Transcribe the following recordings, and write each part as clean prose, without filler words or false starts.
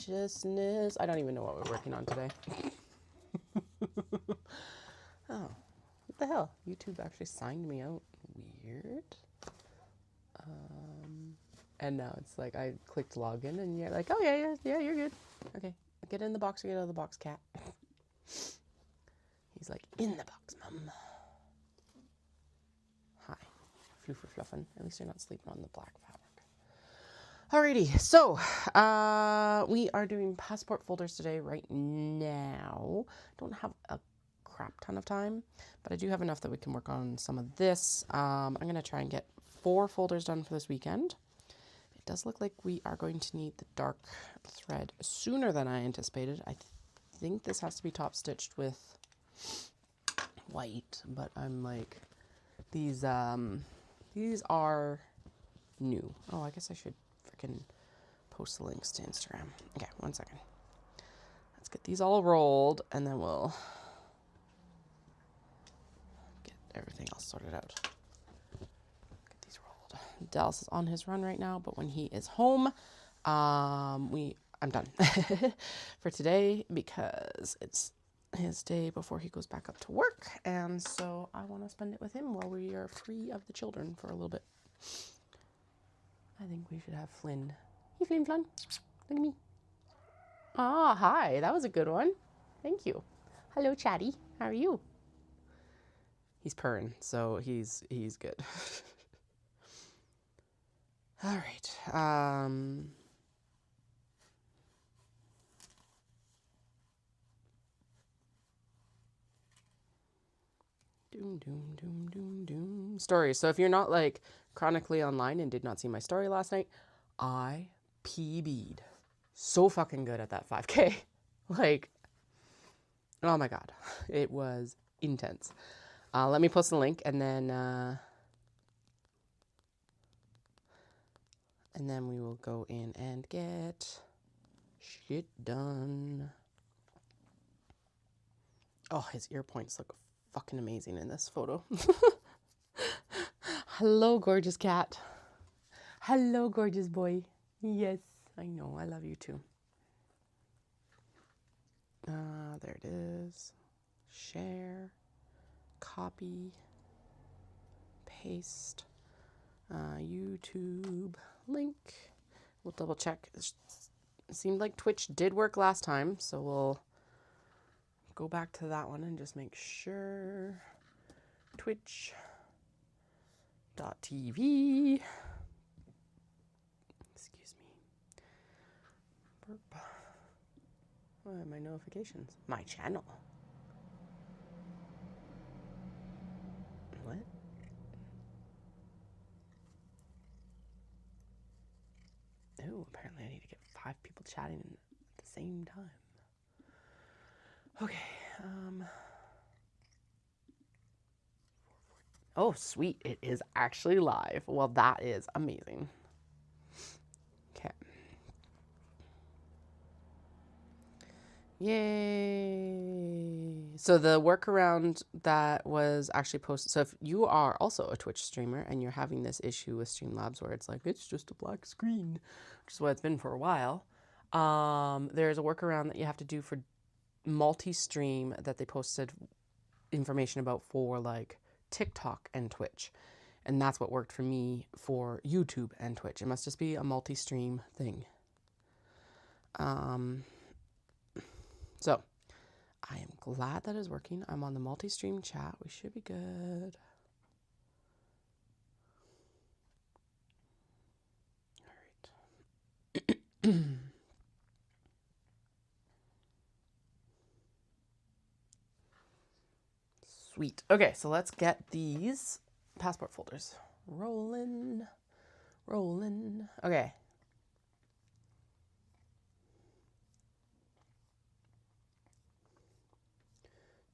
righteousness. I don't even know what we're working on today. Oh, what the hell? YouTube actually signed me out. Weird. And now it's like I clicked login and you're like, oh yeah, you're good. Okay, get in the box or get out of the box, cat. He's like, in the box, mum. Hi. Floof for fluffin'. At least you're not sleeping on the black fabric. Alrighty, so we are doing passport folders today right now. Don't have a crap ton of time, but I do have enough that we can work on some of this. I'm going to try and get 4 folders done for this weekend. It does look like we are going to need the dark thread sooner than I anticipated. I think this has to be top stitched with white, but I'm like, these are new. Oh, I guess I should freaking post the links to Instagram. Okay, 1 second. Let's get these all rolled and then we'll get everything else sorted out. Get these rolled. Dallas is on his run right now, but when he is home, I'm done for today because it's his day before he goes back up to work, and so I want to spend it with him while we are free of the children for a little bit. I think we should have Flynn. Hey, Flynn, Flynn. Look at me. Ah, hi. That was a good one. Thank you. Hello, Chatty. How are you? He's purring, so he's good. All right. Doom. Stories. So if you're not like chronically online and did not see my story last night, I PB'd. So fucking good at that 5K. Like, oh my God. It was intense. Let me post the link and then we will go in and get shit done. Oh, his ear points look fucking amazing in this photo. Hello, gorgeous cat. Hello, gorgeous boy. Yes, I know. I love you too. There it is. Share. Copy. Paste. YouTube link. We'll double check. It seemed like Twitch did work last time, so we'll go back to that one and just make sure. Twitch.tv. Excuse me. Burp. What are my notifications? My channel. What? Oh, apparently I need to get 5 people chatting at the same time. Okay, oh, sweet. It is actually live. Well, that is amazing. Okay. Yay. So the workaround that was actually posted. So if you are also a Twitch streamer and you're having this issue with Streamlabs where it's like, it's just a black screen, which is what it's been for a while. There's a workaround that you have to do for multi-stream that they posted information about for like TikTok and Twitch, and that's what worked for me for YouTube and Twitch. It must just be a multi-stream thing. So I am glad that is working. I'm on the multi-stream chat. We should be good. All right. Sweet. Okay, so let's get these passport folders rolling. Okay.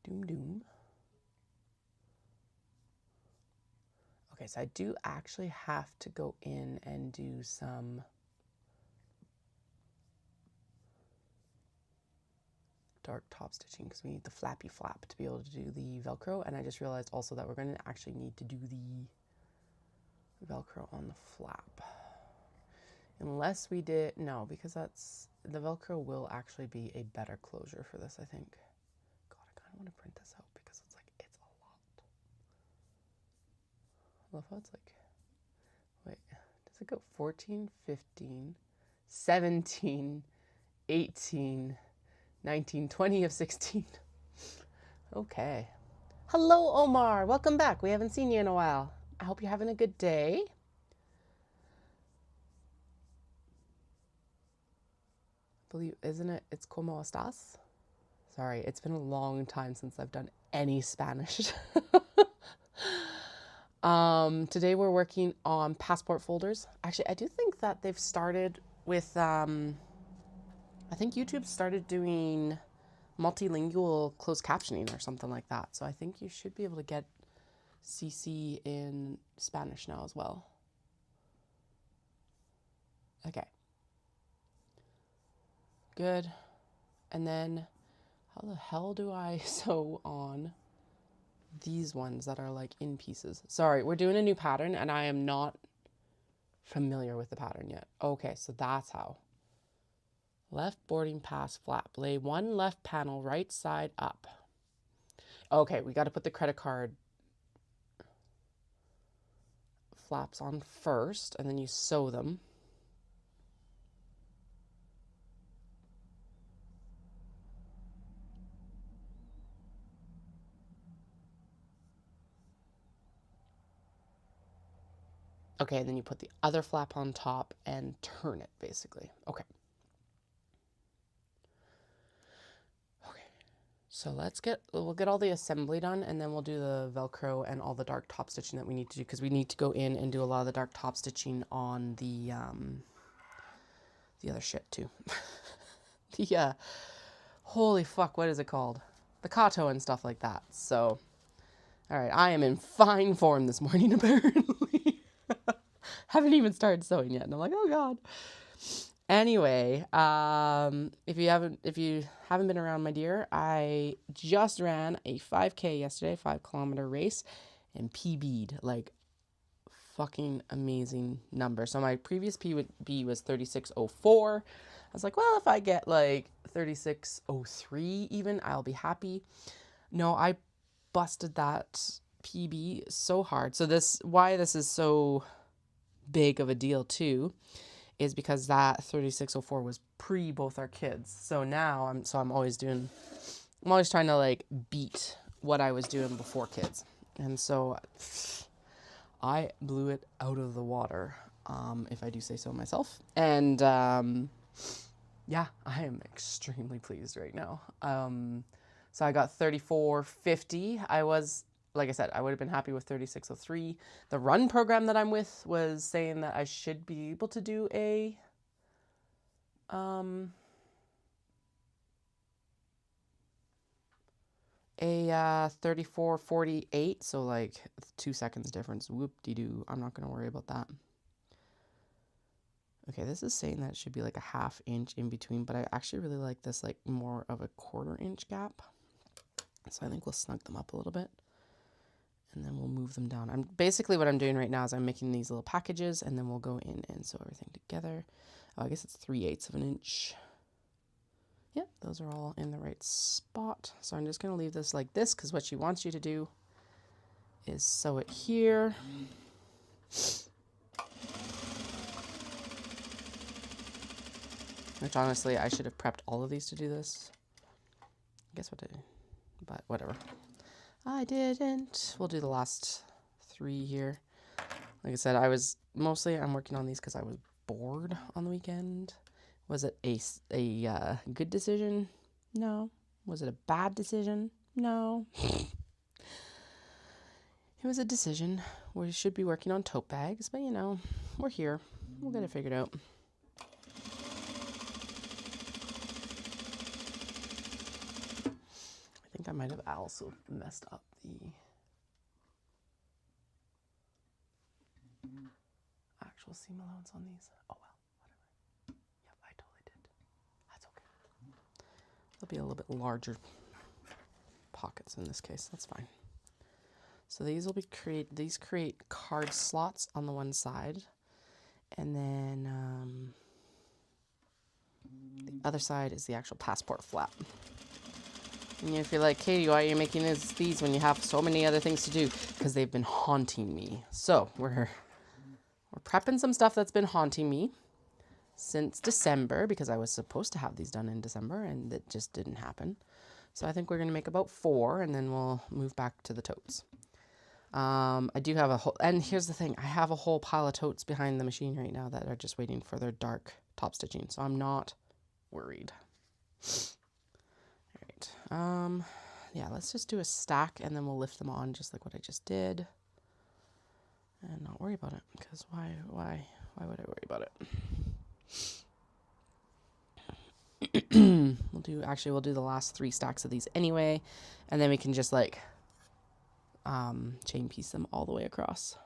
Doom. Okay, so I do actually have to go in and do some dark top stitching because we need the flappy flap to be able to do the Velcro, and I just realized also that we're going to actually need to do the Velcro on the flap. Unless we did, no, because that's the Velcro will actually be a better closure for this, I think. God, I kind of want to print this out because it's like, it's a lot. I love how it's like, wait, does it go 14, 15, 17, 18, 19, 20 of 16? Okay. Hello, Omar. Welcome back. We haven't seen you in a while. I hope you're having a good day. Believe, isn't it? It's como estás? Sorry, it's been a long time since I've done any Spanish. Today we're working on passport folders. Actually, I do think that they've started with, I think YouTube started doing multilingual closed captioning or something like that. So I think you should be able to get CC in Spanish now as well. Okay. Good. And then how the hell do I sew on these ones that are like in pieces? Sorry, we're doing a new pattern and I am not familiar with the pattern yet. Okay, so that's how. Left boarding pass flap. Lay one left panel right side up. Okay, we got to put the credit card flaps on first and then you sew them. Okay, and then you put the other flap on top and turn it, basically. Okay. Okay. So we'll get all the assembly done, and then we'll do the Velcro and all the dark top stitching that we need to do, because we need to go in and do a lot of the dark top stitching on the other shit, too. The, holy fuck, what is it called? The kato and stuff like that. So, all right, I am in fine form this morning, apparently. Haven't even started sewing yet, and I'm like, oh god. Anyway, if you haven't been around, my dear, I just ran a 5K yesterday, 5-kilometer race, and PB'd, like, fucking amazing number. So my previous PB was 36:04. I was like, well, if I get like 36:03 even, I'll be happy. No, I busted that PB so hard. So why this is so big of a deal too is because that 36:04 was pre both our kids. So now I'm always trying to like beat what I was doing before kids. And so I blew it out of the water, if I do say so myself. And yeah, I am extremely pleased right now. So I got 34:50. Like I said, I would have been happy with 36:03. The run program that I'm with was saying that I should be able to do a 34:48. So like 2 seconds difference. Whoop-de-doo. I'm not going to worry about that. Okay, this is saying that it should be like a 1/2 inch in between, but I actually really like this like more of a 1/4 inch gap. So I think we'll snug them up a little bit. And then we'll move them down. What I'm doing right now is I'm making these little packages, and then we'll go in and sew everything together. Oh, I guess it's 3/8 of an inch. Yep, those are all in the right spot. So I'm just going to leave this like this, because what she wants you to do is sew it here. Which honestly, I should have prepped all of these to do this. Guess what I did, but whatever. I didn't. We'll do the last 3 here. Like I said, I'm working on these because I was bored on the weekend. Was it a good decision? No. Was it a bad decision? No. It was a decision. We should be working on tote bags, but you know, we're here. We'll get it figured out. I think I might have also messed up the actual seam allowance on these. Oh well, whatever. Yep, I totally did. That's okay. There'll be a little bit larger pockets in this case. That's fine. So these create card slots on the one side, and then the other side is the actual passport flap. And if you're like, Katie, why are you making these when you have so many other things to do? Because they've been haunting me. So we're prepping some stuff that's been haunting me since December, because I was supposed to have these done in December and it just didn't happen. So I think we're going to make about 4 and then we'll move back to the totes. I do have a whole, and here's the thing, I have a whole pile of totes behind the machine right now that are just waiting for their dark top stitching. So I'm not worried. All right. Yeah, let's just do a stack and then we'll lift them on just like what I just did. And not worry about it, because why would I worry about it? We'll do the last 3 stacks of these anyway, and then we can just like chain piece them all the way across.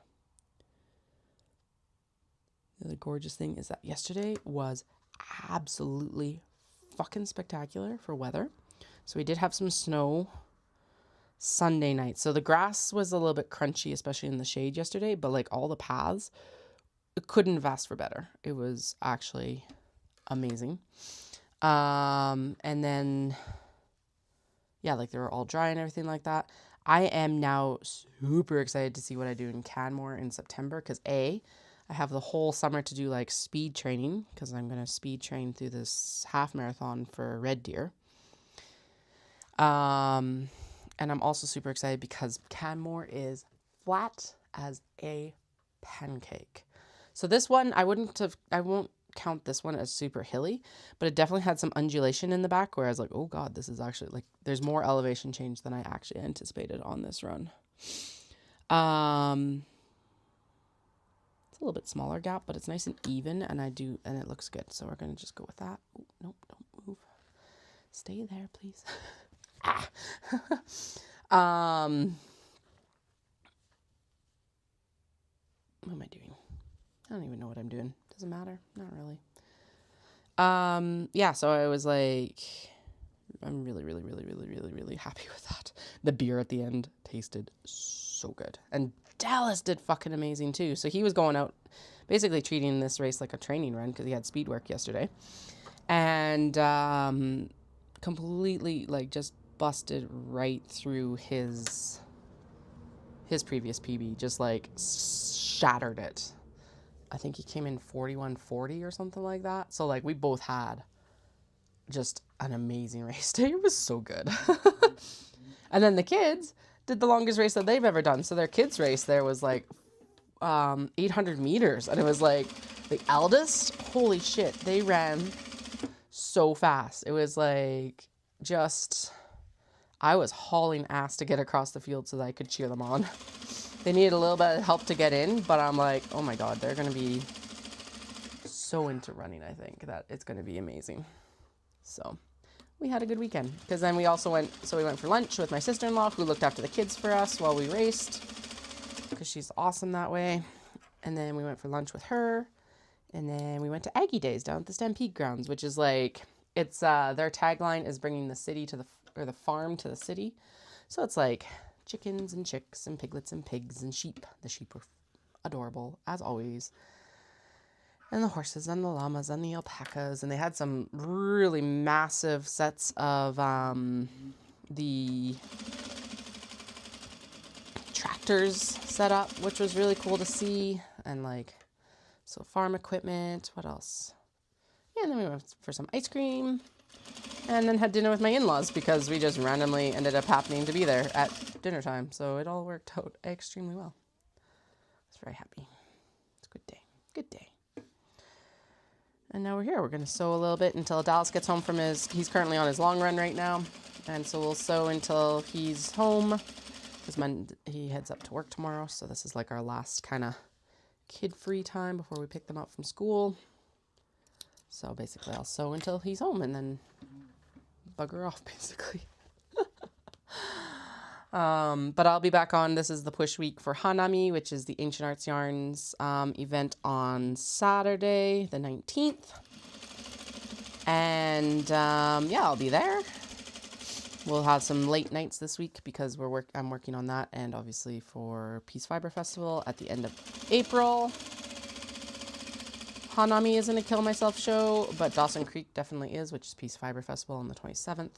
The other gorgeous thing is that yesterday was absolutely fucking spectacular for weather. So we did have some snow Sunday night. So the grass was a little bit crunchy, especially in the shade yesterday, but like all the paths, it couldn't have asked for better. It was actually amazing. And then, yeah, like they were all dry and everything like that. I am now super excited to see what I do in Canmore in September, because I have the whole summer to do like speed training, because I'm going to speed train through this half marathon for Red Deer. And I'm also super excited because Canmore is flat as a pancake. So this one, I won't count this one as super hilly, but it definitely had some undulation in the back where I was like, oh God, this is actually like, there's more elevation change than I actually anticipated on this run. It's a little bit smaller gap, but it's nice and even, and it looks good. So we're going to just go with that. Oh, nope, don't move. Stay there, please. What am I doing? I don't even know what I'm doing. Doesn't matter. Not really. Yeah, so I was like, I'm really, really, really, really, really, really happy with that. The beer at the end tasted so good. And Dallas did fucking amazing too. So he was going out, basically treating this race like a training run because he had speed work yesterday. And completely like just busted right through his previous PB, just like shattered it. I think he came in 41:40 or something like that. So like we both had just an amazing race day. It was so good. And then the kids did the longest race that they've ever done. So their kids race there was like 800 meters, and it was like the eldest, holy shit, they ran so fast. It was like just, I was hauling ass to get across the field so that I could cheer them on. They needed a little bit of help to get in, but I'm like, oh my God, they're going to be so into running, I think, that it's going to be amazing. So we had a good weekend, because then we went for lunch with my sister-in-law, who looked after the kids for us while we raced, because she's awesome that way. And then we went for lunch with her, and then we went to Aggie Days down at the Stampede grounds, which is like, it's their tagline is bringing the city to the farm to the city. So it's like chickens and chicks and piglets and pigs and sheep. The sheep were adorable, as always. And the horses and the llamas and the alpacas. And they had some really massive sets of the tractors set up, which was really cool to see. And like, so farm equipment. What else? Yeah, and then we went for some ice cream. And then had dinner with my in-laws, because we just randomly ended up happening to be there at dinner time. So it all worked out extremely well. I was very happy. It's a good day. Good day. And now we're here. We're going to sew a little bit until Dallas gets home from he's currently on his long run right now. And so we'll sew until he's home, because he heads up to work tomorrow. So this is like our last kind of kid-free time before we pick them up from school. So basically I'll sew until he's home and then bugger off, basically. But I'll be back on. This is the push week for Hanami, which is the Ancient Arts Yarns event on Saturday, the 19th. And yeah, I'll be there. We'll have some late nights this week because I'm working on that, and obviously for Peace Fibre Festival at the end of April. Hanami isn't a Kill Myself show, but Dawson Creek definitely is, which is Peace Fibre Festival on the 27th.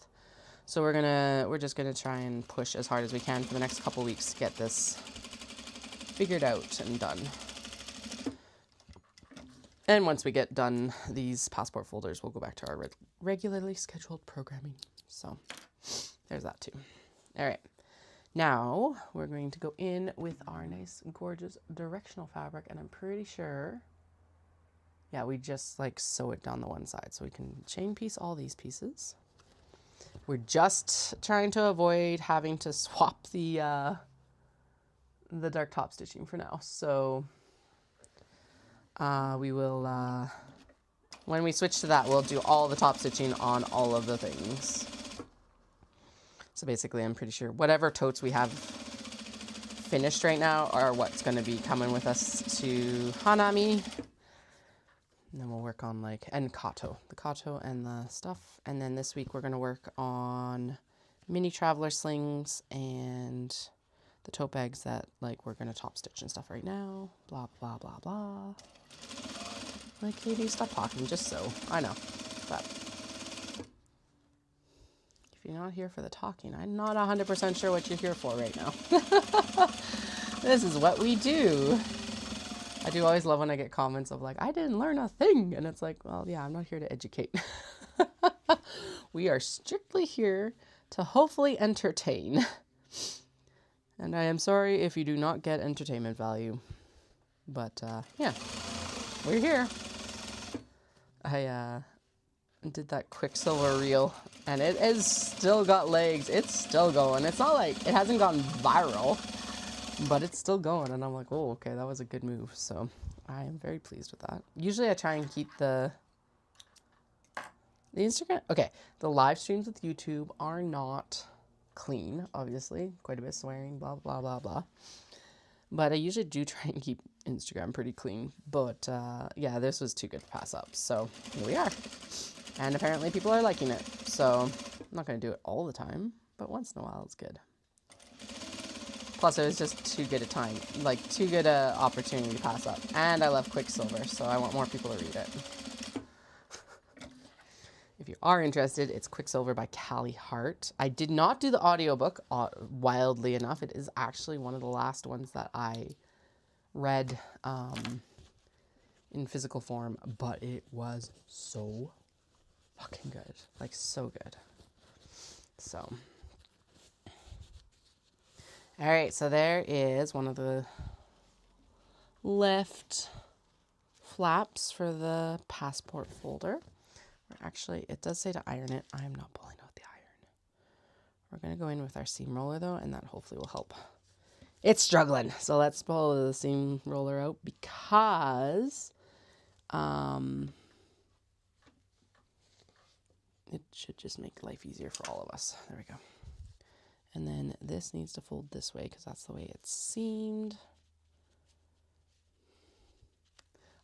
So we're just gonna try and push as hard as we can for the next couple weeks to get this figured out and done. And once we get done these passport folders, we'll go back to our regularly scheduled programming. So there's that too. All right. Now we're going to go in with our nice, gorgeous directional fabric. And I'm pretty sure, yeah, we just like sew it down the one side. So we can chain piece all these pieces. We're just trying to avoid having to swap the dark top stitching for now. So we will, when we switch to that, we'll do all the top stitching on all of the things. So basically, I'm pretty sure whatever totes we have finished right now are what's going to be coming with us to Hanami. And then we'll work on like, and Kato, the Kato and the stuff. And then this week we're going to work on mini traveler slings and the tote bags that like we're going to top stitch and stuff right now. Blah, blah, blah, blah. Like, Katie, stop talking, just so. I know. But if you're not here for the talking, I'm not 100% sure what you're here for right now. This is what we do. I do always love when I get comments of like, I didn't learn a thing. And it's like, well, yeah, I'm not here to educate. We are strictly here to hopefully entertain. And I am sorry if you do not get entertainment value. But, yeah, we're here. I did that Quicksilver reel, and it has still got legs. It's still going. It's not like it hasn't gone viral, but it's still going. And I'm like, oh, okay, that was a good move. So I am very pleased with that. Usually I try and keep the Instagram. Okay, the live streams with YouTube are not clean, obviously. Quite a bit of swearing, blah, blah, blah, blah. But I usually do try and keep Instagram pretty clean. But yeah, this was too good to pass up. So here we are. And apparently people are liking it. So I'm not going to do it all the time, but once in a while it's good. Plus it was just too good a time, like too good a opportunity to pass up. And I love Quicksilver, so I want more people to read it. If you are interested, it's Quicksilver by Callie Hart. I did not do the audiobook, wildly enough. It is actually one of the last ones that I read in physical form, but it was so fucking good. Like, so good. So, all right, so there is one of the left flaps for the passport folder. Actually, it does say to iron it. I am not pulling out the iron. We're going to go in with our seam roller, though, and that hopefully will help. It's struggling. So let's pull the seam roller out because it should just make life easier for all of us. There we go. And then this needs to fold this way because that's the way it's seamed.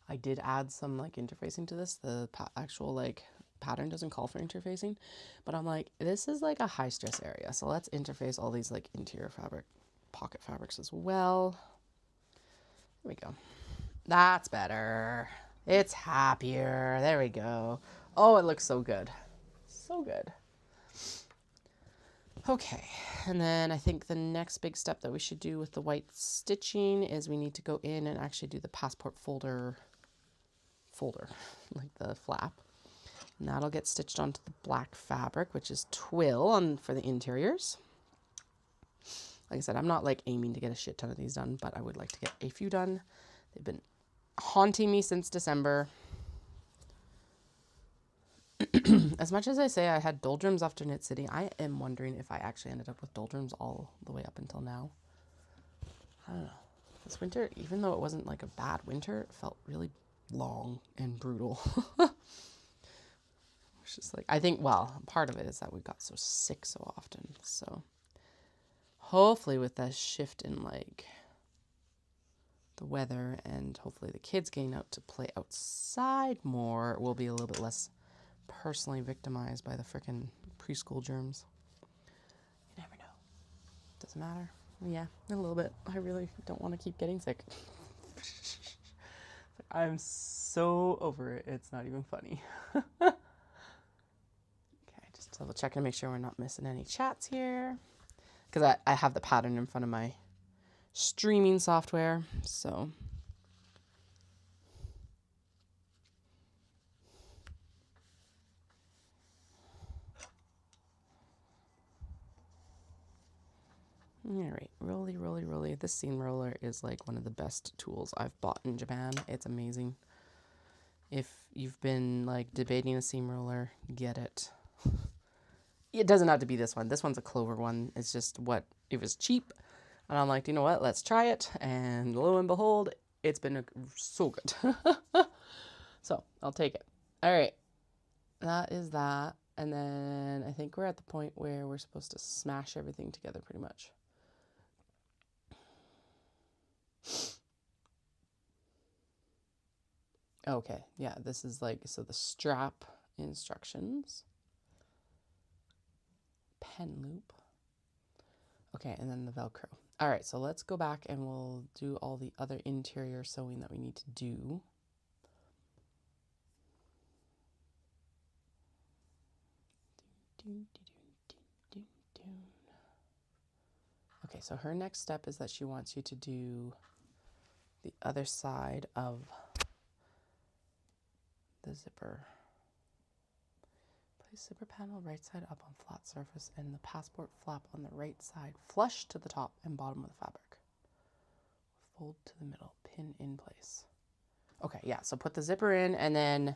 I did add some like interfacing to this. The actual like pattern doesn't call for interfacing, but I'm like, this is like a high stress area. So let's interface all these like interior fabric, pocket fabrics as well. There we go. That's better. It's happier. There we go. Oh, it looks so good. So good. Okay, and then I think the next big step that we should do with the white stitching is we need to go in and actually do the passport folder, like the flap. And that'll get stitched onto the black fabric, which is twill for the interiors. Like I said, I'm not like aiming to get a shit ton of these done, but I would like to get a few done. They've been haunting me since December. As much as I say I had doldrums after Knit City, I am wondering if I actually ended up with doldrums all the way up until now. I don't know. This winter, even though it wasn't like a bad winter, it felt really long and brutal. It's just like, I think, well, part of it is that we got so sick so often. So hopefully with that shift in like the weather and hopefully the kids getting out to play outside more, we'll be a little bit less personally victimized by the frickin' preschool germs. You never know. Doesn't matter. Yeah, a little bit. I really don't want to keep getting sick. I'm so so over it. It's not even funny. Okay, just double check and make sure we're not missing any chats here. Because I have the pattern in front of my streaming software, so. All right, roly, roly, roly. This seam roller is like one of the best tools I've bought in Japan. It's amazing. If you've been like debating a seam roller, get it. It doesn't have to be this one. This one's a Clover one. It's just it was cheap. And I'm like, you know what? Let's try it. And lo and behold, it's been so good. So I'll take it. All right. That is that. And then I think we're at the point where we're supposed to smash everything together pretty much. Okay, yeah, this is like, so the strap instructions, pen loop. Okay, and then the Velcro. All right, so let's go back and we'll do all the other interior sewing that we need to do. Okay, so her next step is that she wants you to do the other side of the zipper. Place zipper panel right side up on flat surface and the passport flap on the right side flush to the top and bottom of the fabric. Fold to the middle, pin in place. Okay, yeah, so put the zipper in and then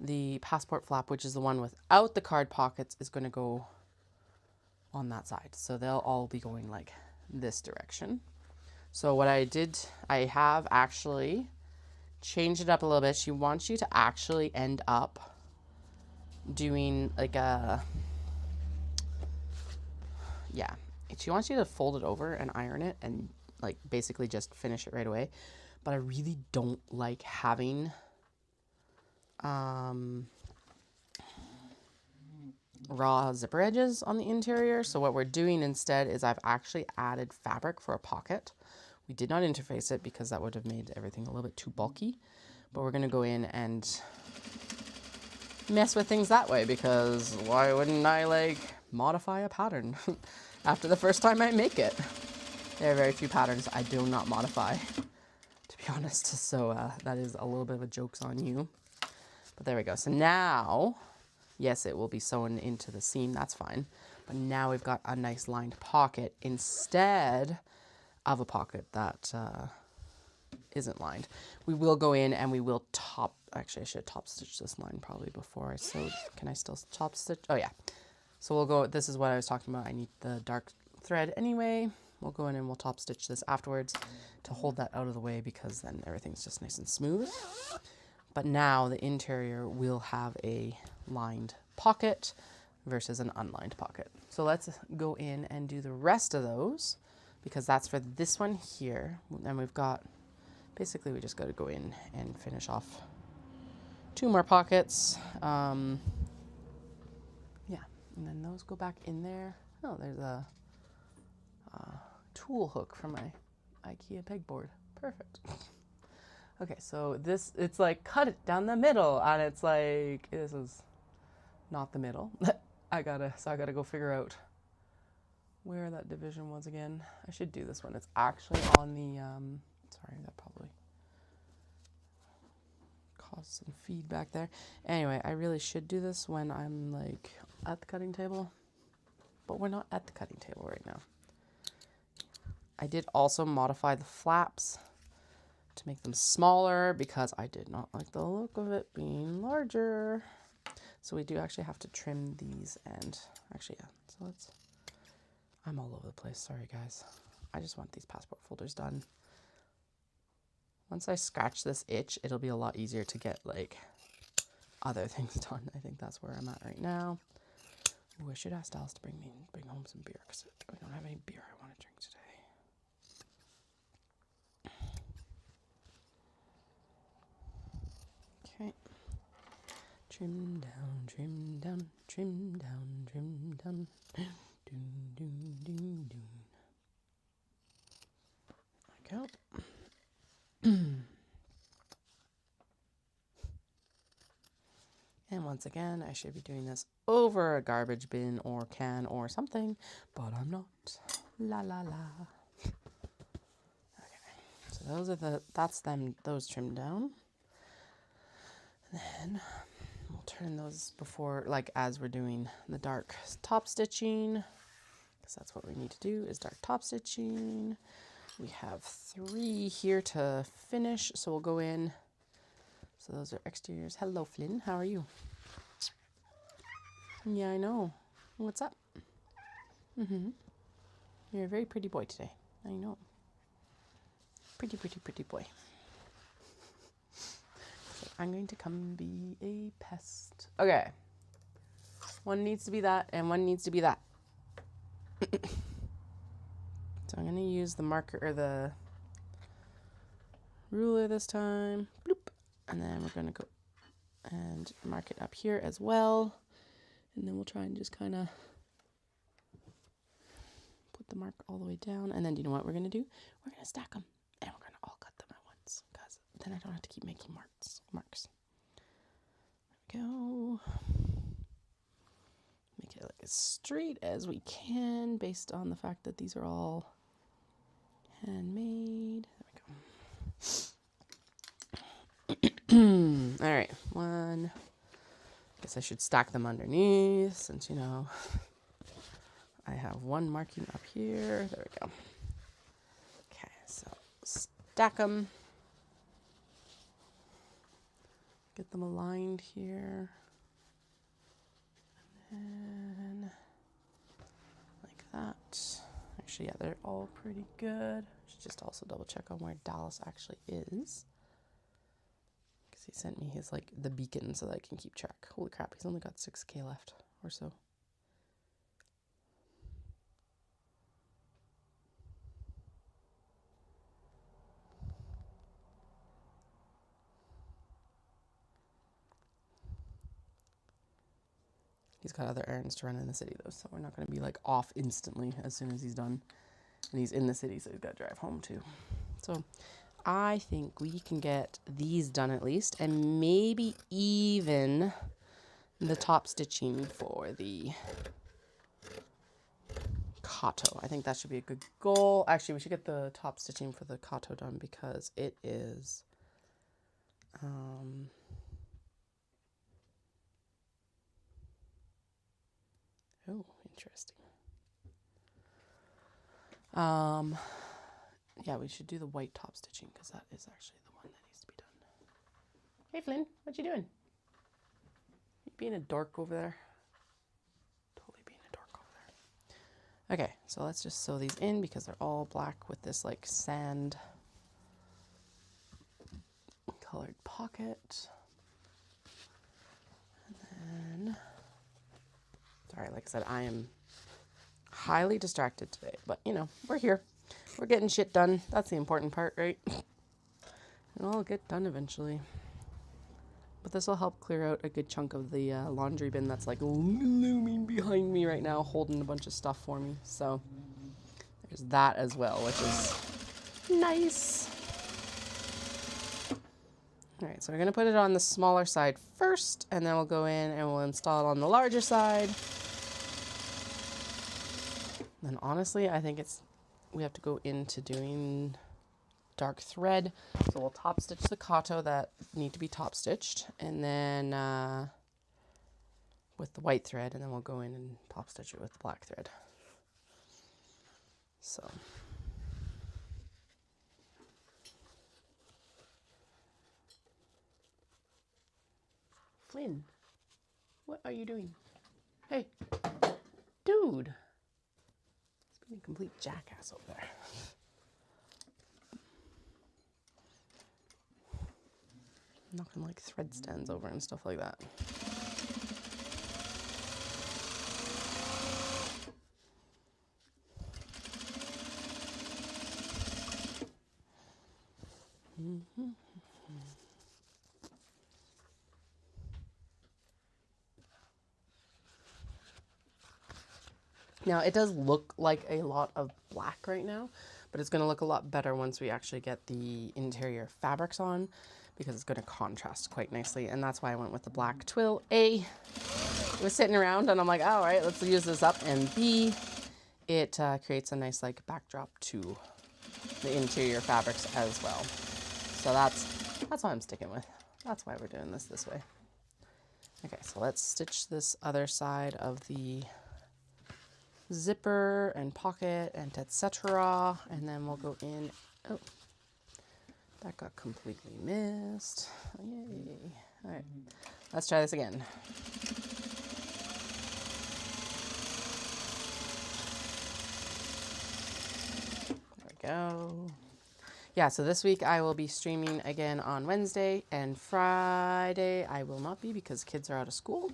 the passport flap, which is the one without the card pockets, is going to go on that side. So they'll all be going like this direction. So what I did, I have actually changed it up a little bit. She wants you to actually end up doing like she wants you to fold it over and iron it and like basically just finish it right away. But I really don't like having raw zipper edges on the interior. So what we're doing instead is I've actually added fabric for a pocket. We did not interface it because that would have made everything a little bit too bulky, but we're going to go in and mess with things that way, because why wouldn't I like modify a pattern after the first time I make it? There are very few patterns I do not modify, to be honest. So that is a little bit of a joke's on you, but there we go. So now, yes, it will be sewn into the seam. That's fine. But now we've got a nice lined pocket instead of a pocket that isn't lined. We will go in and we will actually I should top stitch this line probably before I sewed. Can I still top stitch? Oh yeah. So we'll go, this is what I was talking about. I need the dark thread anyway. We'll go in and we'll top stitch this afterwards to hold that out of the way, because then everything's just nice and smooth. But now the interior will have a lined pocket versus an unlined pocket. So let's go in and do the rest of those, because that's for this one here. And we've got, basically we just got to go in and finish off 2 more pockets. Yeah, and then those go back in there. Oh, there's a tool hook for my IKEA pegboard. Perfect. Okay, so this, it's like cut it down the middle, and it's like, this is not the middle. I gotta go figure out where that division was again. I should do this one. It's actually on the, sorry, that probably caused some feedback there. Anyway, I really should do this when I'm like at the cutting table, but we're not at the cutting table right now. I did also modify the flaps to make them smaller because I did not like the look of it being larger. So we do actually have to trim these, and actually, yeah, so I'm all over the place. Sorry, guys. I just want these passport folders done. Once I scratch this itch, it'll be a lot easier to get like other things done. I think that's where I'm at right now. Ooh, I should ask Dallas to bring home some beer, because we don't have any beer I want to drink today. Okay. Trim down, trim down, trim down, trim down. Doon, doon, doon, doon. There we go. once again, I should be doing this over a garbage bin or can or something, but I'm not. La la la. Okay, so that's those trimmed down. And then we'll turn those before, like as we're doing the dark top stitching, because that's what we need to do is dark top stitching. We have 3 here to finish, so we'll go in. So those are exteriors. Hello, Flynn. How are you? Yeah, I know. What's up? You're a very pretty boy today. I know. Pretty, pretty, pretty boy. So I'm going to come be a pest. Okay. One needs to be that, and one needs to be that. So I'm going to use the marker or the ruler this time. Bloop. And then we're going to go and mark it up here as well. And then we'll try and just kind of put the mark all the way down. And then do you know what we're going to do? We're going to stack them. And we're going to all cut them at once. Because then I don't have to keep making marks. There we go. Make it like as straight as we can based on the fact that these are all handmade. There we go. All right, one. Guess I should stack them underneath since, you know, I have one marking up here. There we go. Okay, so stack them. Get them aligned here. And then like that. Actually, yeah, they're all pretty good. Should just also double check on where Dallas actually is. Because he sent me his, like, the beacon so that I can keep track. Holy crap, he's only got 6K left or so. He's got other errands to run in the city, though, so we're not going to be, like, off instantly as soon as he's done. And he's in the city, so he's got to drive home, too. So I think we can get these done at least, and maybe even the top stitching for the Kato. I think that should be a good goal. Actually, we should get the top stitching for the Kato done because it is... Oh, interesting. Yeah, we should do the white top stitching because that is actually the one that needs to be done. Hey, Flynn, what you doing? You being a dork over there? Totally being a dork over there. Okay, so let's just sew these in because they're all black with this like sand colored pocket. And then, sorry, like I said, I am highly distracted today, but you know, we're here. We're getting shit done. That's the important part, right? It'll all get done eventually. But this will help clear out a good chunk of the laundry bin that's like looming behind me right now, holding a bunch of stuff for me. So there's that as well, which is nice. All right, so we're gonna put it on the smaller side first, and then we'll go in and we'll install it on the larger side. Then honestly, I think we have to go into doing dark thread. So we'll top stitch the Kato that need to be top stitched, and then with the white thread, and then we'll go in and top stitch it with the black thread. So Flynn, what are you doing? Hey, dude. He's being a complete jackass over there. Knocking like thread stands over and stuff like that. Now, it does look like a lot of black right now, but it's going to look a lot better once we actually get the interior fabrics on, because it's going to contrast quite nicely. And that's why I went with the black twill. A, it was sitting around and I'm like, all right, let's use this up. And B, it creates a nice like backdrop to the interior fabrics as well. So that's what I'm sticking with. That's why we're doing this way. Okay, so let's stitch this other side of the zipper and pocket and etc. And then we'll go in. Oh, that got completely missed. Yay. All right, let's try this again. There we go. Yeah, so this week I will be streaming again on Wednesday, and Friday I will not be because kids are out of school.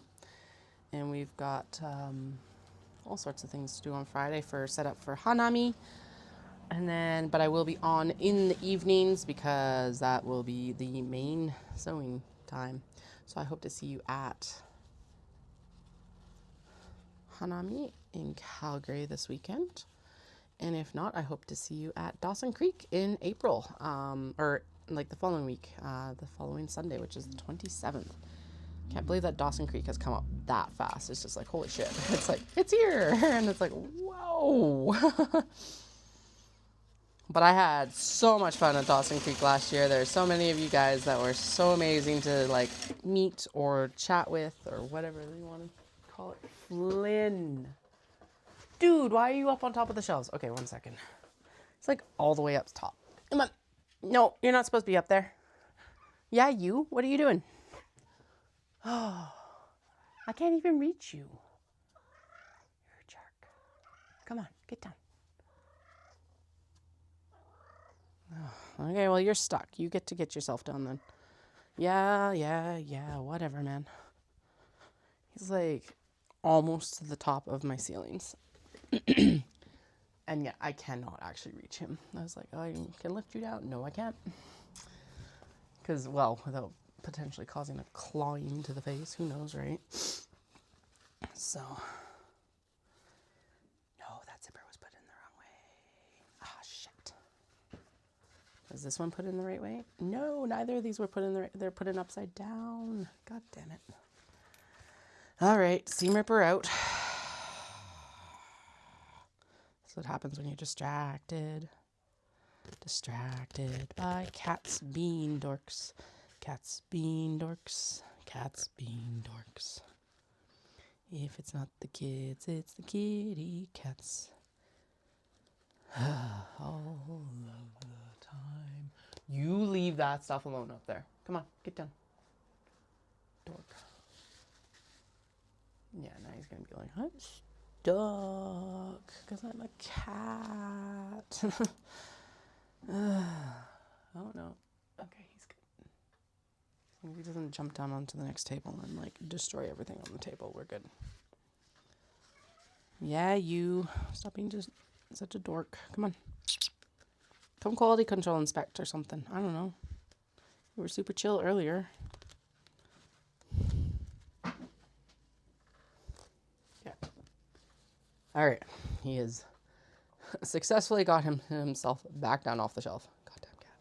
And we've got all sorts of things to do on Friday for setup for Hanami. And then, but I will be on in the evenings because that will be the main sewing time. So I hope to see you at Hanami in Calgary this weekend. And if not, I hope to see you at Dawson Creek in April, or like the following week, the following Sunday, which is the 27th. Can't believe that Dawson Creek has come up that fast. It's just like, holy shit. It's like, it's here. And it's like, whoa. But I had so much fun at Dawson Creek last year. There's so many of you guys that were so amazing to like meet or chat with or whatever you want to call it. Flynn. Dude, why are you up on top of the shelves? Okay, 1 second. It's like all the way up top. Come on. No, you're not supposed to be up there. Yeah, you. What are you doing? Oh, I can't even reach you. You're a jerk. Come on, get down. Oh, okay, well, you're stuck. You get to get yourself down then. Yeah, whatever, man. He's like almost to the top of my ceilings. And yeah, I cannot actually reach him. I was like, oh, I can lift you down. No, I can't. Because, well, without potentially causing a clawing to the face. Who knows, right? So. No, that zipper was put in the wrong way. Ah, shit. Was this one put in the right way? No, neither of these were put in the right. They're put in upside down. God damn it. All right, seam ripper out. That's what happens when you're distracted. Distracted by cats being dorks. Cats being dorks. Cats being dorks. If it's not the kids, it's the kitty cats. All of the time. You leave that stuff alone up there. Come on, get down. Dork. Yeah, now he's going to be like, I'm stuck because I'm a cat. Oh, no. Okay, he's good. As long as he doesn't jump down onto the next table and, like, destroy everything on the table, we're good. Yeah, you. Stop being just such a dork. Come on. Come quality control inspect or something. I don't know. You were super chill earlier. Yeah. All right. He is successfully got himself back down off the shelf. Goddamn cat.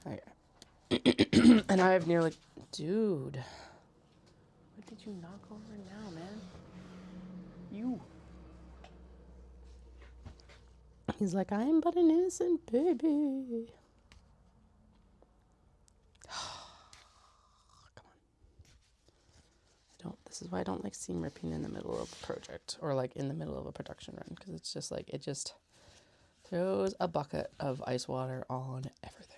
All right. And I've nearly... Dude. What did you knock over now, man? You. He's like, I'm but an innocent baby. Come on. This is why I don't like seam ripping in the middle of a project or like in the middle of a production run, because it's just like, it just throws a bucket of ice water on everything.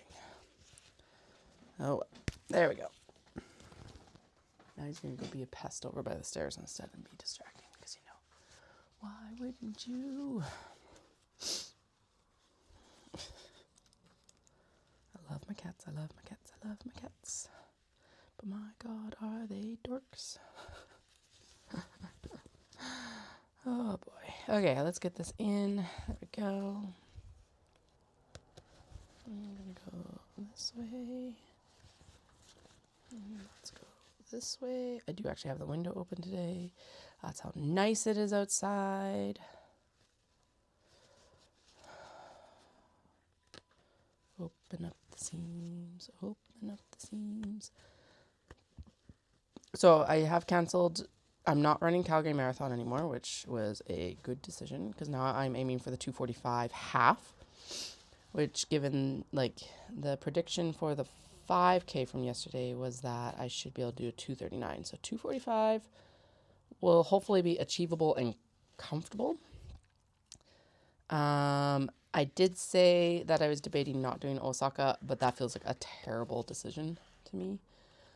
Oh, there we go. Now he's going to go be a pest over by the stairs instead and be distracting, because you know, why wouldn't you? I love my cats, I love my cats, I love my cats. But my God, are they dorks? Oh boy. Okay, let's get this in. There we go. I'm gonna go this way. Let's go this way. I do actually have the window open today. That's how nice it is outside. Open up the seams. Open up the seams. So I have canceled. I'm not running Calgary Marathon anymore, which was a good decision because now I'm aiming for the 2:45 half, which given like the prediction for the 5K from yesterday was that I should be able to do a 2:39. So 2:45 will hopefully be achievable and comfortable. I did say that I was debating not doing Osaka, but that feels like a terrible decision to me.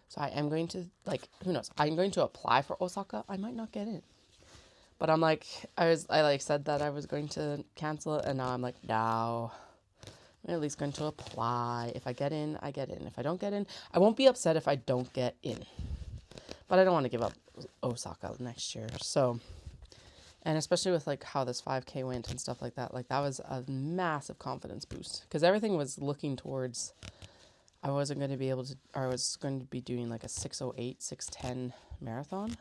So I am going to, like, who knows? I'm going to apply for Osaka. I might not get in. But I'm like, I said that I was going to cancel it, and now I'm like, no. I'm at least going to apply. If I get in, I get in. If I don't get in, I won't be upset if I don't get in. But I don't want to give up Osaka next year. So, and especially with like how this 5K went and stuff like that was a massive confidence boost. Because everything was looking towards, I wasn't going to be able to, or I was going to be doing like a 6:08, 6:10 marathon.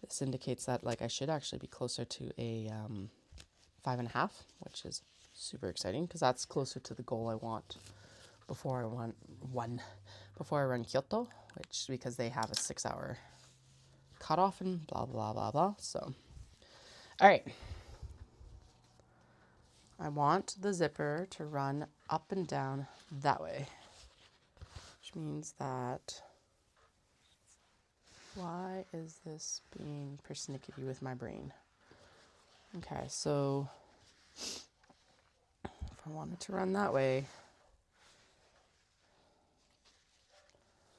This indicates that like I should actually be closer to a 5.5, which is super exciting because that's closer to the goal I want before I run Kyoto, which because they have a 6-hour cutoff and blah blah blah blah. So, all right. I want the zipper to run up and down that way, which means that. Why is this being persnickety with my brain? Okay, so if I wanted to run that way,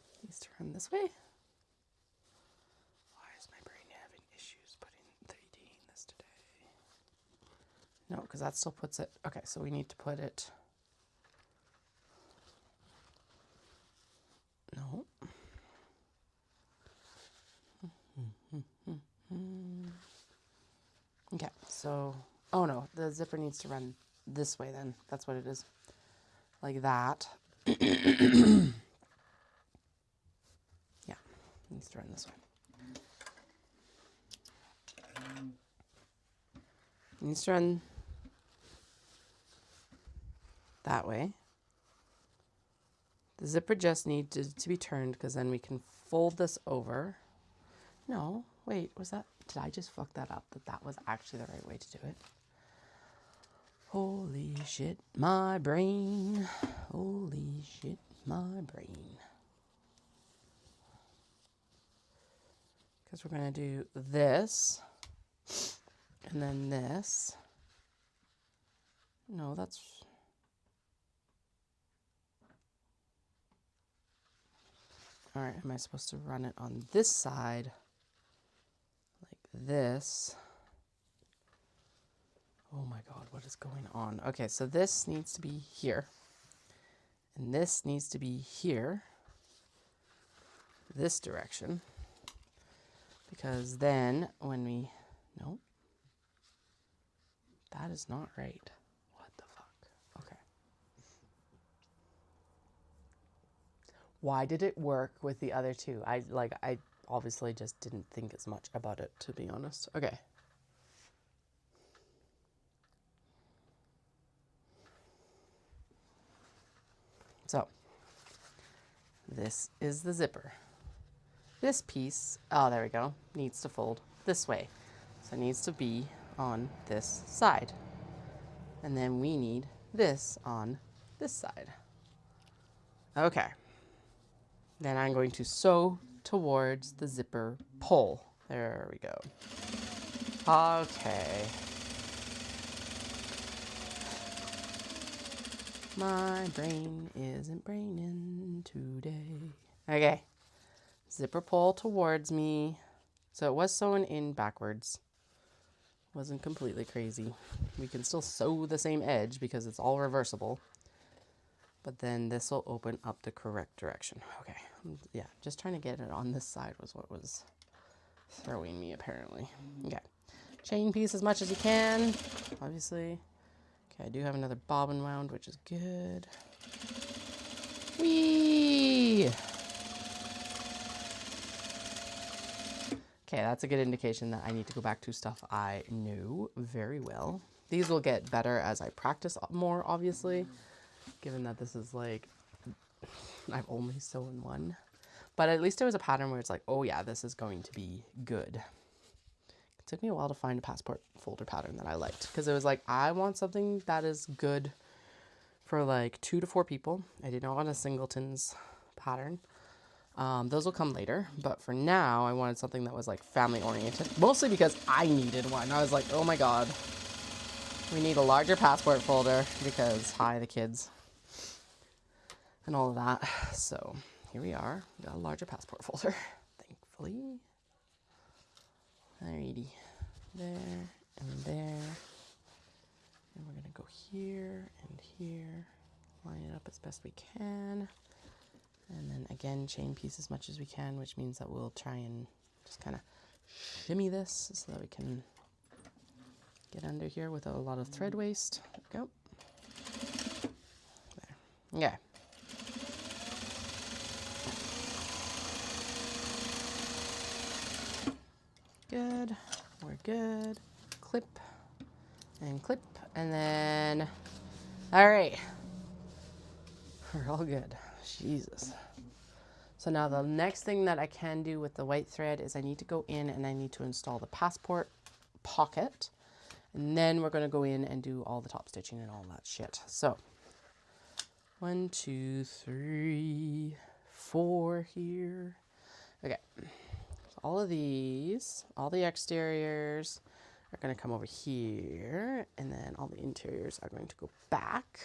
it needs to run this way. Why is my brain having issues putting 3D in this today? No, because that still puts it. Okay, so we need to put it. No. Okay, so, oh no, the zipper needs to run this way then. That's what it is. Like that. Yeah, it needs to run this way. It needs to run that way. The zipper just needs to be turned because then we can fold this over. No, wait, did I just fuck that up? That was actually the right way to do it. Holy shit, my brain. Holy shit, my brain. Because we're going to do this. And then this. No, that's... All right, am I supposed to run it on this side? Like this. Oh my God, what is going on? Okay, so this needs to be here. And this needs to be here. This direction. Because then when we... Nope. That is not right. What the fuck? Okay. Why did it work with the other two? I obviously just didn't think as much about it, to be honest. Okay. So, this is the zipper. This piece, oh, there we go, needs to fold this way. So it needs to be on this side. And then we need this on this side. Okay. Then I'm going to sew towards the zipper pull. There we go. Okay. My brain isn't braining today. Okay. Zipper pull towards me. So it was sewn in backwards. Wasn't completely crazy. We can still sew the same edge because it's all reversible. But then this will open up the correct direction. Okay. Yeah, just trying to get it on this side was what was throwing me apparently. Okay. Chain piece as much as you can, obviously. Okay, I do have another bobbin wound, which is good. Whee! Okay, that's a good indication that I need to go back to stuff I knew very well. These will get better as I practice more, obviously, given that this is like I've only sewn one. But at least it was a pattern where it's like, oh yeah, this is going to be good. It took me a while to find a passport folder pattern that I liked. Because it was like, I want something that is good for like 2 to 4 people. I did not want a singletons pattern. Those will come later, but for now I wanted something that was like family oriented, mostly because I needed one. I was like, oh my god, we need a larger passport folder because hi, the kids and all of that. So here we are, we got a larger passport folder, thankfully. Alrighty, there and there, and we're gonna go here and here, line it up as best we can. And then again, chain piece as much as we can, which means that we'll try and just kind of shimmy this so that we can get under here without a lot of thread waste. There we go. There. Okay. Good. We're good. Clip and clip. And then, all right. We're all good. Jesus. So now the next thing that I can do with the white thread is I need to go in and I need to install the passport pocket. And then we're going to go in and do all the top stitching and all that shit. So 1, 2, 3, 4 here. Okay. So all of these, all the exteriors are going to come over here. And then all the interiors are going to go back.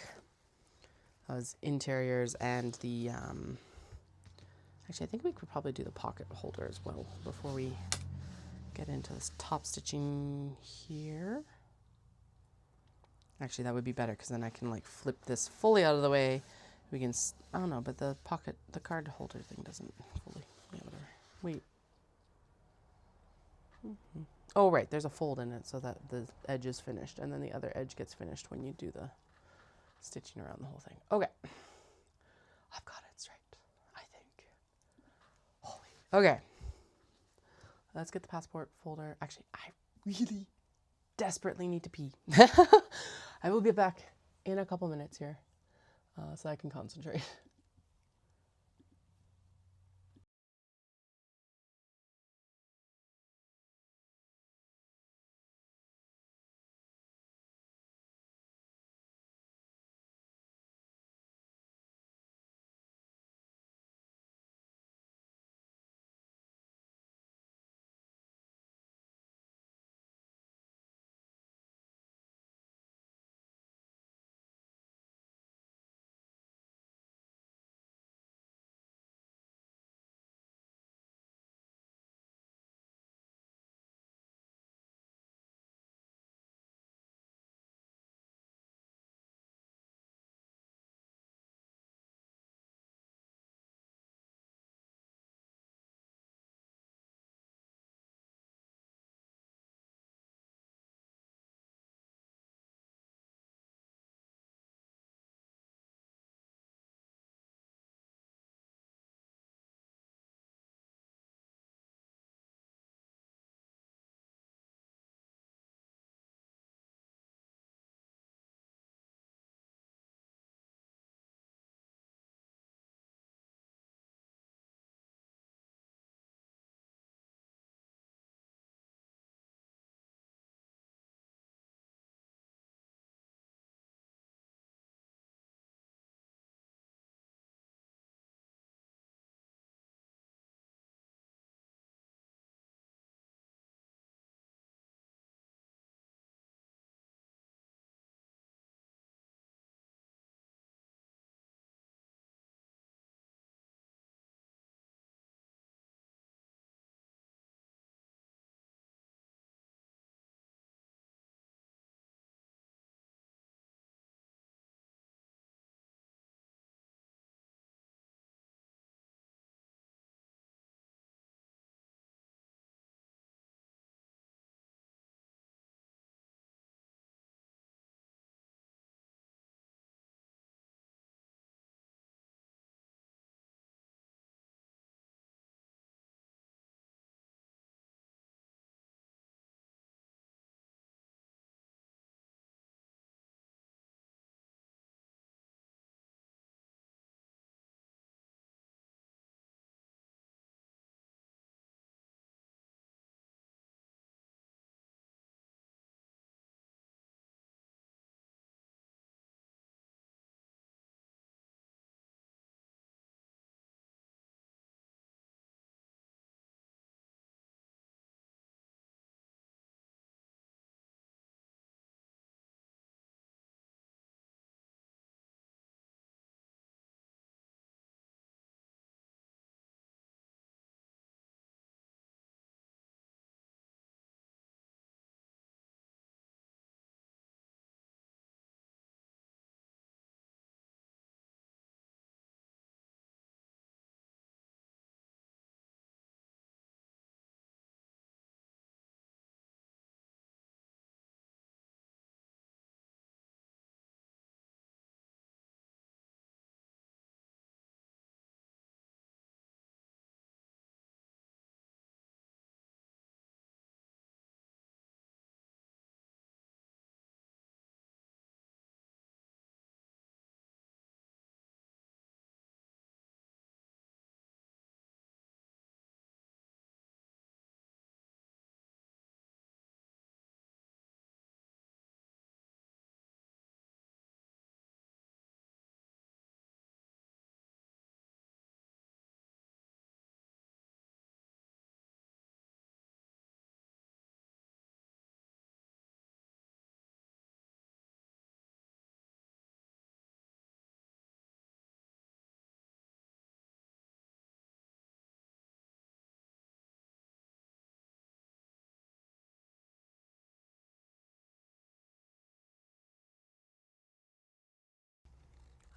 Those interiors and the, actually I think we could probably do the pocket holder as well before we get into this top stitching here. Actually that would be better because then I can like flip this fully out of the way. We can, I don't know, but the pocket, the card holder thing doesn't fully, yeah, whatever. Wait. Oh right, there's a fold in it so that the edge is finished and then the other edge gets finished when you do the stitching around the whole thing. Okay. I've got it straight, I think. Holy. Okay. Let's get the passport folder. Actually, I really desperately need to pee. I will be back in a couple minutes here so I can concentrate.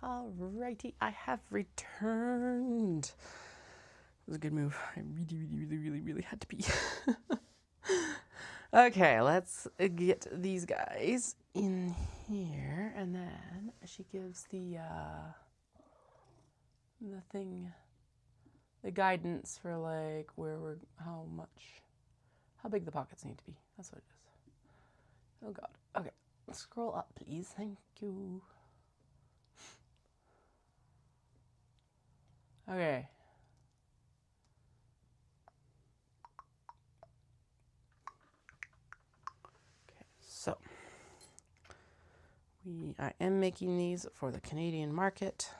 Alrighty, I have returned. It was a good move. I really had to pee. Okay, let's get these guys in here, and then she gives the thing, the guidance for like how big the pockets need to be. That's what it is. Oh God. Okay, scroll up, please. Thank you. Okay. So, I am making these for the Canadian market.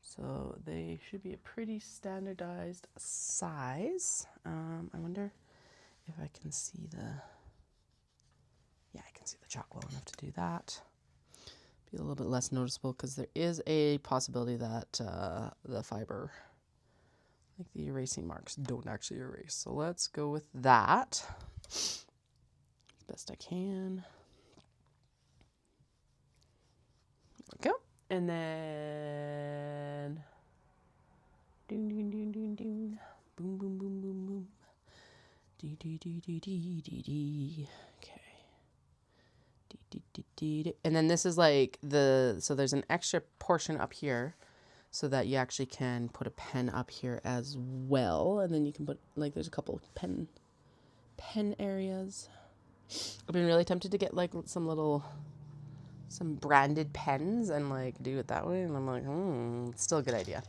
So they should be a pretty standardized size. I wonder if I can see I can see the chalk well enough to do that. Be a little bit less noticeable because there is a possibility that the fiber, like the erasing marks, don't actually erase. So let's go with that as best I can. There we go. And then ding ding ding ding ding. Boom boom boom boom boom. Dee dee dee dee dee dee dee. Okay. Dee dee dee dee dee. And then this is like so there's an extra portion up here so that you actually can put a pen up here as well. And then you can put like there's a couple pen areas. I've been really tempted to get like some branded pens and like do it that way, and I'm like, it's still a good idea.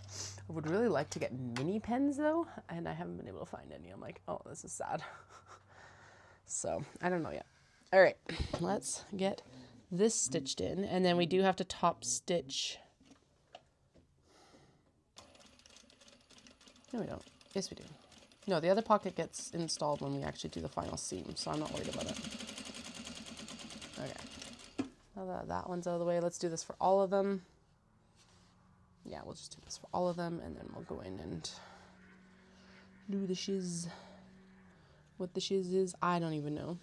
I would really like to get mini pens though, and I haven't been able to find any. I'm like, oh, this is sad. So I don't know yet. All right, let's get this stitched in, and then we do have to top stitch. No, we don't. Yes, we do. No, the other pocket gets installed when we actually do the final seam, so I'm not worried about it. Okay. Now that one's out of the way, let's do this for all of them. Yeah, we'll just do this for all of them, and then we'll go in and do the shiz. What the shiz is, I don't even know.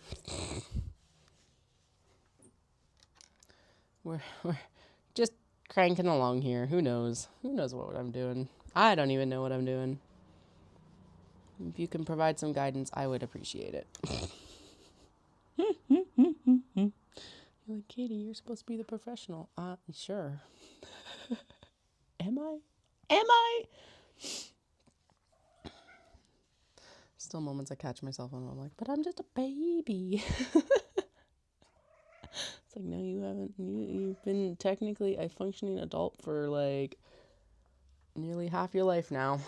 We're just cranking along here. Who knows? Who knows what I'm doing? I don't even know what I'm doing. If you can provide some guidance, I would appreciate it. You're like, Katie, you're supposed to be the professional. Sure. Am I? Am I? Still moments I catch myself on. I'm like, but I'm just a baby. It's like, no, you haven't. You've been technically a functioning adult for like nearly half your life now.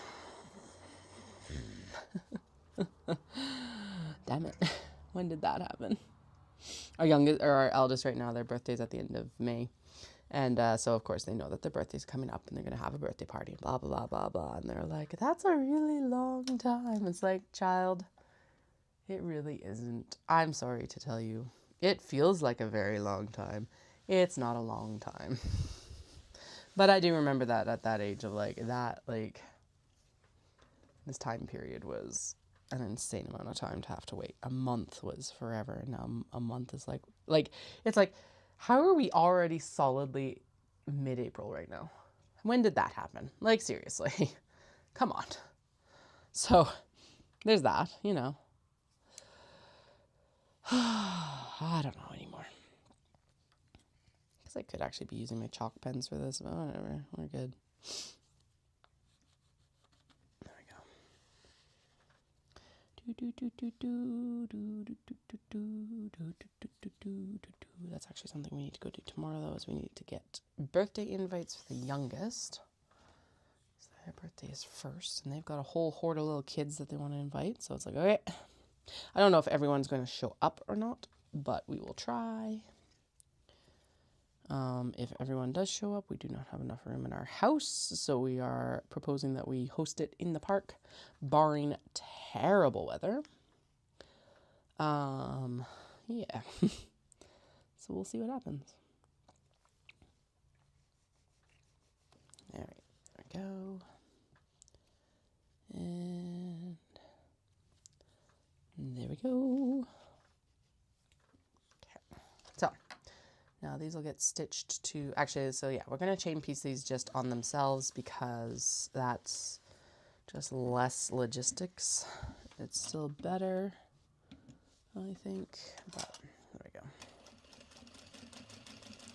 Damn it. When did that happen? Our eldest right now, their birthday's at the end of May. And so, of course, they know that their birthday's coming up and they're going to have a birthday party and blah, blah, blah, blah, blah. And they're like, that's a really long time. It's like, child, it really isn't. I'm sorry to tell you. It feels like a very long time. It's not a long time. But I do remember that at that age of this time period was an insane amount of time to have to wait. A month was forever. And now a month is like, it's like, how are we already solidly mid-April right now? When did that happen? Like, seriously. Come on. So, there's that, you know. I don't know anymore. Because I could actually be using my chalk pens for this, but whatever. We're good. There we go. That's actually something we need to go do tomorrow, though, is we need to get birthday invites for the youngest. So their birthday is first, and they've got a whole horde of little kids that they want to invite. So it's like, okay. I don't know if everyone's going to show up or not, but we will try. If everyone does show up, we do not have enough room in our house, so we are proposing that we host it in the park, barring terrible weather. Yeah. So we'll see what happens. All right, there we go. And there we go. Okay. So Now these will get stitched to, actually, so yeah, we're going to chain piece these just on themselves because that's just less logistics. It's still better, I think, but there we go.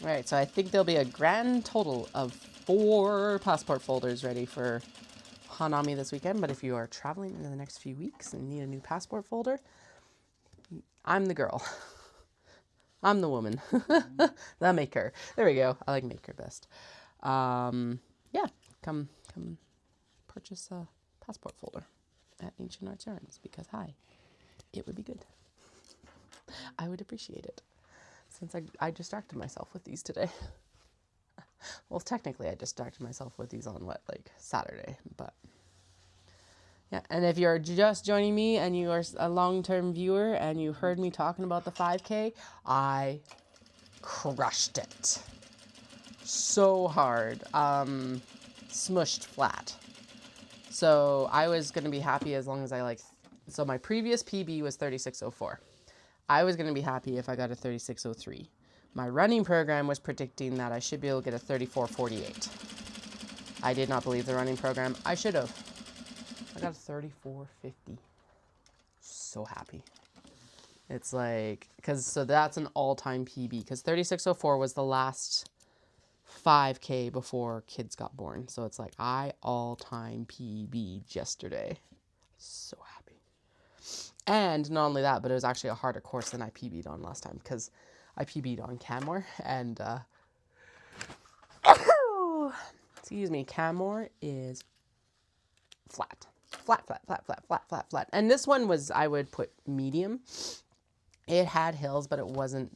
All right, so I think there'll be a grand total of 4 passport folders ready for Hanami this weekend, but if you are traveling in the next few weeks and need a new passport folder, I'm the girl. I'm the woman. The maker. There we go. I like maker best. Yeah, come purchase a passport folder at Ancient Arts Yarns because, hi, it would be good. I would appreciate it since I distracted myself with these today. Well, technically, I distracted myself with these on Saturday, but yeah. And if you're just joining me and you are a long-term viewer and you heard me talking about the 5K, I crushed it so hard, smushed flat. So I was going to be happy as long as so my previous PB was 36:04. I was going to be happy if I got a 36:03. My running program was predicting that I should be able to get a 34:48. I did not believe the running program. I should have. I got a 34:50. So happy. It's so that's an all-time PB, because 36:04 was the last 5K before kids got born. So it's I all-time PB yesterday. So happy. And not only that, but it was actually a harder course than I PB'd on last time, because I PB'd on Canmore, and excuse me, Canmore is flat. Flat. And this one was, I would put medium. It had hills, but it wasn't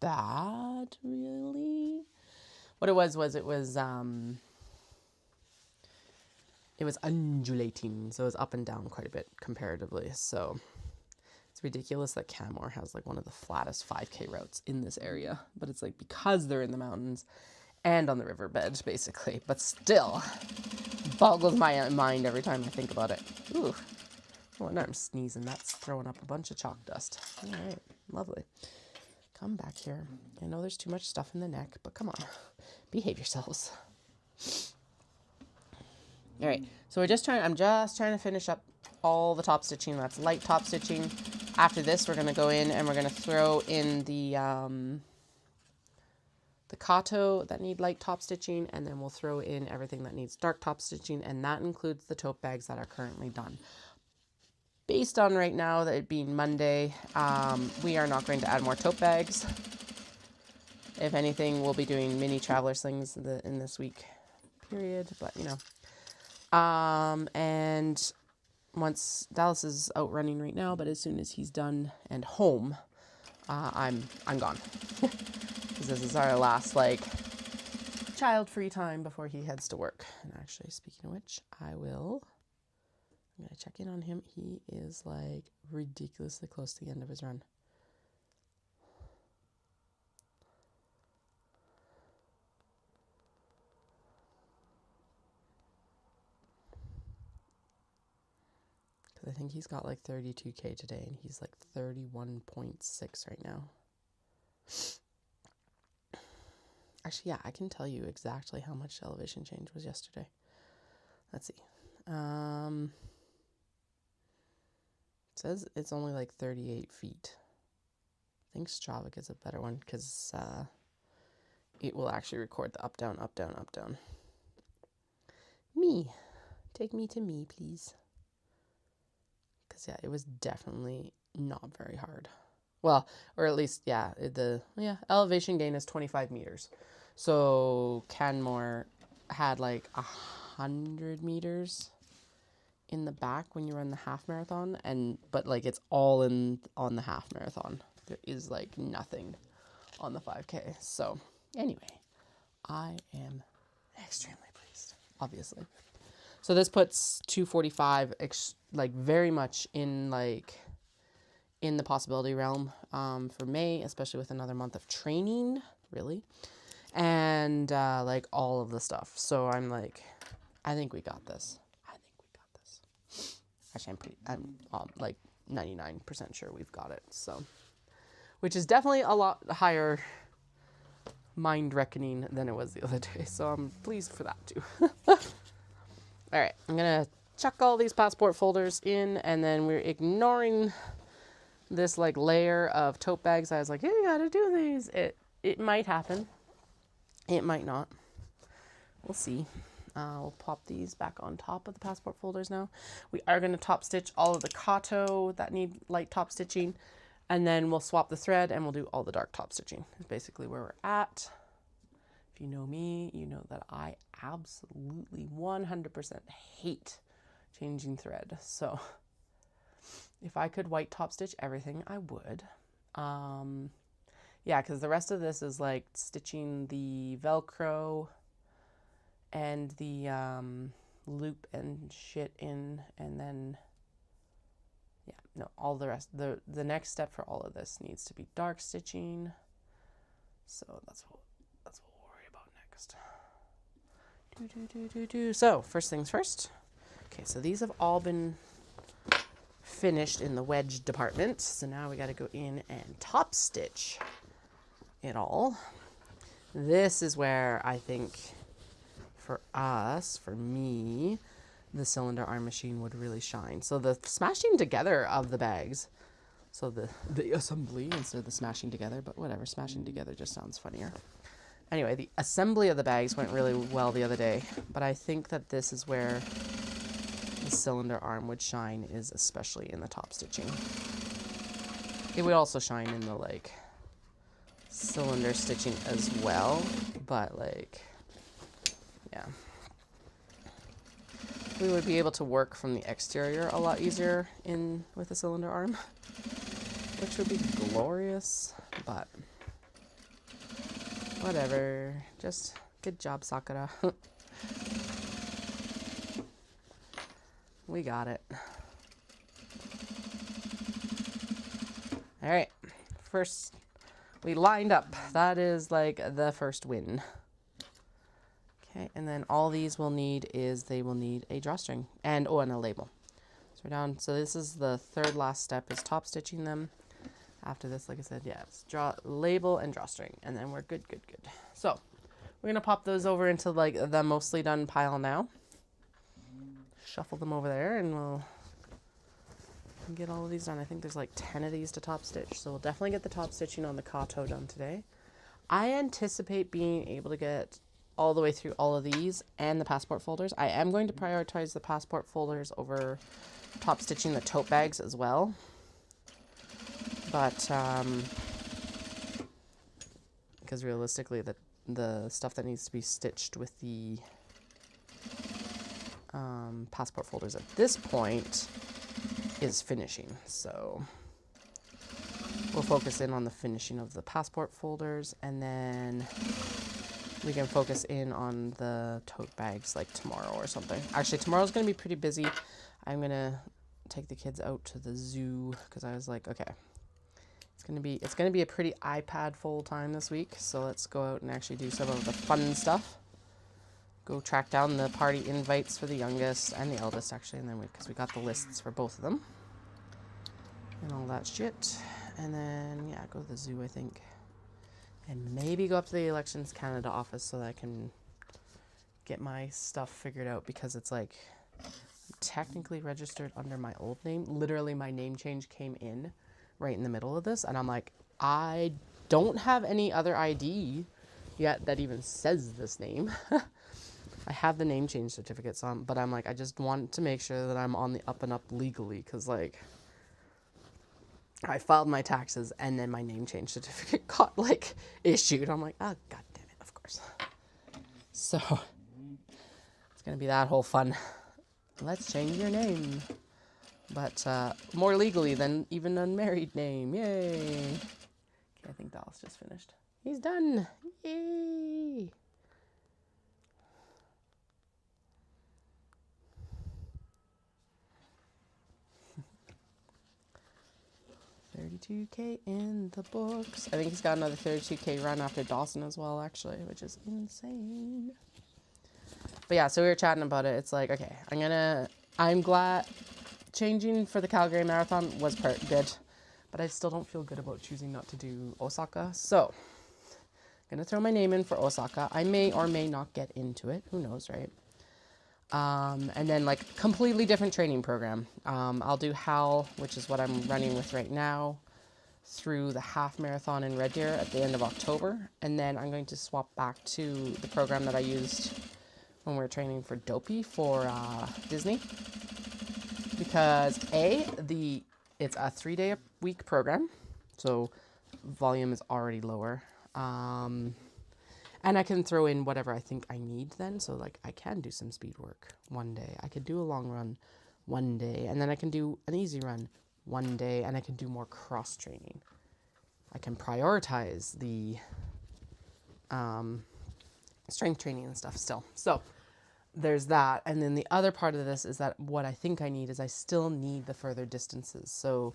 bad, really. What it was undulating, so it was up and down quite a bit comparatively. So it's ridiculous that Canmore has one of the flattest 5K routes in this area, but it's because they're in the mountains and on the riverbed, basically. But still, boggles my mind every time I think about it. Ooh, no wonder I'm sneezing. That's throwing up a bunch of chalk dust. All right, lovely. Come back here. I know there's too much stuff in the neck, but come on, behave yourselves. All right, so I'm just trying to finish up all the top stitching. That's light top stitching. After this, we're gonna go in and we're gonna throw in the kato that need light top stitching, and then we'll throw in everything that needs dark top stitching, and that includes the tote bags that are currently done. Based on right now that it being Monday, we are not going to add more tote bags. If anything, we'll be doing mini traveler slings in this week period, but you know. And once Dallas is out running right now, but as soon as he's done and home, I'm gone. Because this is our last child-free time before he heads to work. And actually, speaking of which, I'm gonna check in on him. He is ridiculously close to the end of his run. Because I think he's got 32K today, and he's 31.6 right now. Actually, yeah, I can tell you exactly how much the elevation change was yesterday. Let's see. It says it's only 38 feet. I think Strava is a better one because it will actually record the up, down, up, down, up, down. Me. Take me to me, please. Because, yeah, it was definitely not very hard. Well, or at least, yeah, elevation gain is 25 meters. So Canmore had 100 meters in the back when you run the half marathon, but it's all on the half marathon. There is nothing on the 5K. So anyway, I am extremely pleased, obviously. So this puts 245 very much in in the possibility realm for May, especially with another month of training, really, and all of the stuff. So I'm I think we got this. Actually, I'm 99% sure we've got it. So, which is definitely a lot higher mind reckoning than it was the other day. So I'm pleased for that too. All right, I'm gonna chuck all these passport folders in, and then we're ignoring this like layer of tote bags. I was like, you gotta do these. It might happen. It might not. We'll see. We'll pop these back on top of the passport folders now. We are going to top stitch all of the kato that need light top stitching, and then we'll swap the thread and we'll do all the dark top stitching. Is basically where we're at. If you know me, you know that I absolutely 100% hate changing thread. So if I could white top stitch everything, I would. Yeah, because the rest of this is like stitching the Velcro and the loop and shit in, and then yeah, no, all the rest. The next step for all of this needs to be dark stitching. So that's what we'll worry about next. So first things first. Okay, so these have all been finished in the wedge department. So now we got to go in and top stitch it all. This is where I think for me, the cylinder arm machine would really shine. So the smashing together of the bags, so the assembly instead of the smashing together, but whatever, smashing together just sounds funnier. Anyway, the assembly of the bags went really well the other day, but I think that this is where the cylinder arm would shine, is especially in the top stitching. It would also shine in the like cylinder stitching as well, but like, yeah. We would be able to work from the exterior a lot easier with the cylinder arm, which would be glorious, but whatever. Just good job, Sakura. We got it. All right, first we lined up. That is like the first win. Okay, and then all these will need is they will need a drawstring and a label. So we're down. So this is the third last step, is top stitching them. After this, like I said, yeah, it's label and drawstring, and then we're good. So we're gonna pop those over into like the mostly done pile now. Shuffle them over there, and we'll get all of these done. I think there's like 10 of these to top stitch, so we'll definitely get the top stitching on the kato done today. I anticipate being able to get all the way through all of these and the passport folders. I am going to prioritize the passport folders over top stitching the tote bags as well. But because realistically the stuff that needs to be stitched with the passport folders at this point is finishing. So we'll focus in on the finishing of the passport folders, and then we can focus in on the tote bags like tomorrow or something. Actually, tomorrow's going to be pretty busy. I'm going to take the kids out to the zoo because I was like, okay, it's going to be a pretty iPad full time this week. So let's go out and actually do some of the fun stuff. Go track down the party invites for the youngest and the eldest, actually, and then because we got the lists for both of them and all that shit. And then yeah, go to the zoo, I think. And maybe go up to the Elections Canada office so that I can get my stuff figured out, because it's like I'm technically registered under my old name. Literally, my name change came in right in the middle of this, and I'm like, I don't have any other ID yet that even says this name. I have the name change certificate, but I'm like, I just want to make sure that I'm on the up and up legally, because like I filed my taxes and then my name change certificate got like issued. I'm like, oh god damn it, of course. So it's gonna be that whole fun. Let's change your name, but more legally than even unmarried name. Yay! Okay, I think Dallas just finished. He's done. Yay! $32K in the books. I think he's got another $32K run after Dawson as well, actually, which is insane. But yeah, so we were chatting about it. It's like, okay, I'm glad changing for the Calgary Marathon was good, but I still don't feel good about choosing not to do Osaka. So Gonna throw my name in for Osaka. I may or may not get into it. Who knows, right? And then like completely different training program. I'll do HAL, which is what I'm running with right now, through the half marathon in Red Deer at the end of October. And then I'm going to swap back to the program that I used when we were training for Dopey for Disney. Because it's a 3-day-a-week program, so volume is already lower. And I can throw in whatever I think I need then. So like I can do some speed work one day. I could do a long run one day, and then I can do an easy run one day, and I can do more cross training. I can prioritize the strength training and stuff still. So there's that. And then the other part of this is that what I think I need is I still need the further distances. So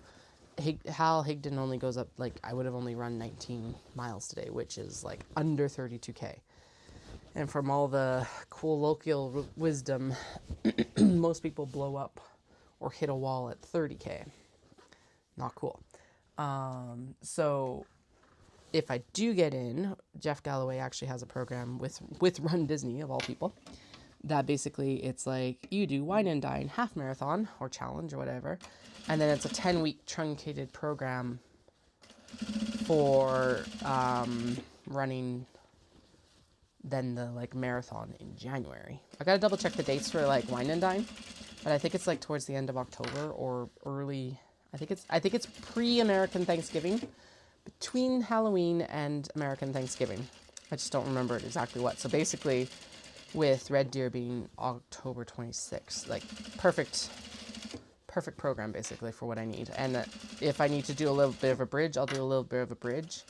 Hal Higdon only goes up, like, I would have only run 19 miles today, which is like under 32K. And from all the colloquial wisdom, most people blow up or hit a wall at 30K. Not cool. So if I do get in, Jeff Galloway actually has a program with Run Disney, of all people, that basically it's like you do wine and dine half marathon or challenge or whatever, and then it's a 10-week truncated program for running then the like marathon in January. I gotta double check the dates for like wine and dine, but I think it's like towards the end of October or early. I think it's pre-American Thanksgiving, between Halloween and American Thanksgiving. I just don't remember exactly what. So basically, with Red Deer being October 26th, like perfect program basically for what I need. And if I need to do a little bit of a bridge, I'll do a little bit of a bridge,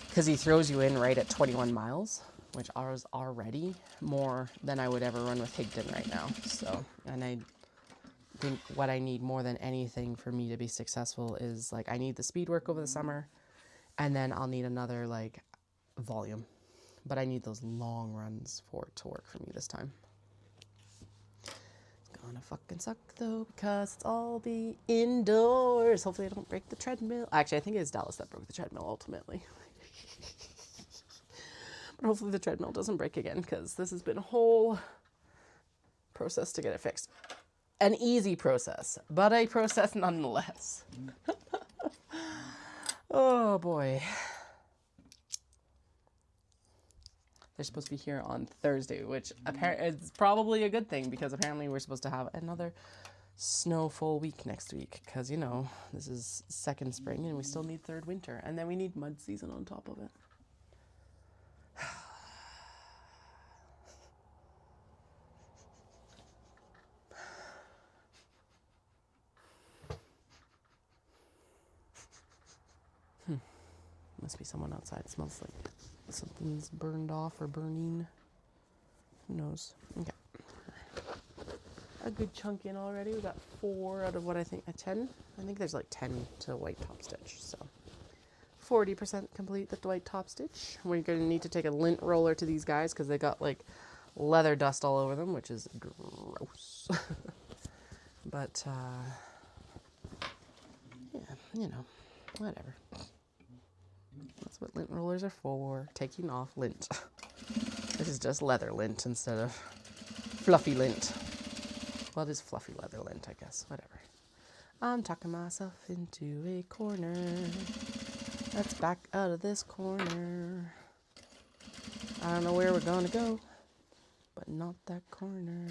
because he throws you in right at 21 miles, which is already more than I would ever run with Higdon right now. So, and I think what I need more than anything for me to be successful is like I need the speed work over the summer, and then I'll need another like volume. But I need those long runs for it to work for me this time. It's gonna fucking suck though, because it's all be indoors. Hopefully I don't break the treadmill. Actually, I think it's Dallas that broke the treadmill ultimately. But hopefully the treadmill doesn't break again, because this has been a whole process to get it fixed. An easy process, but a process nonetheless. Oh boy. They're supposed to be here on Thursday, which is probably a good thing, because apparently we're supposed to have another snowful week next week, because, you know, this is second spring and we still need third winter, and then we need mud season on top of it. Must be someone outside. It smells like something's burned off or burning. Who knows? Okay. A good chunk in already. We got 4 out of what I think, 10? I think there's like 10 to white top stitch. So 40% complete the white top stitch. We're going to need to take a lint roller to these guys, because they got like leather dust all over them, which is gross. But, yeah, you know, whatever. That's what lint rollers are for, taking off lint. This is just leather lint instead of fluffy lint. Well, it is fluffy leather lint, I guess. Whatever. I'm talking myself into a corner. Let's back out of this corner. I don't know where we're gonna go, but not that corner.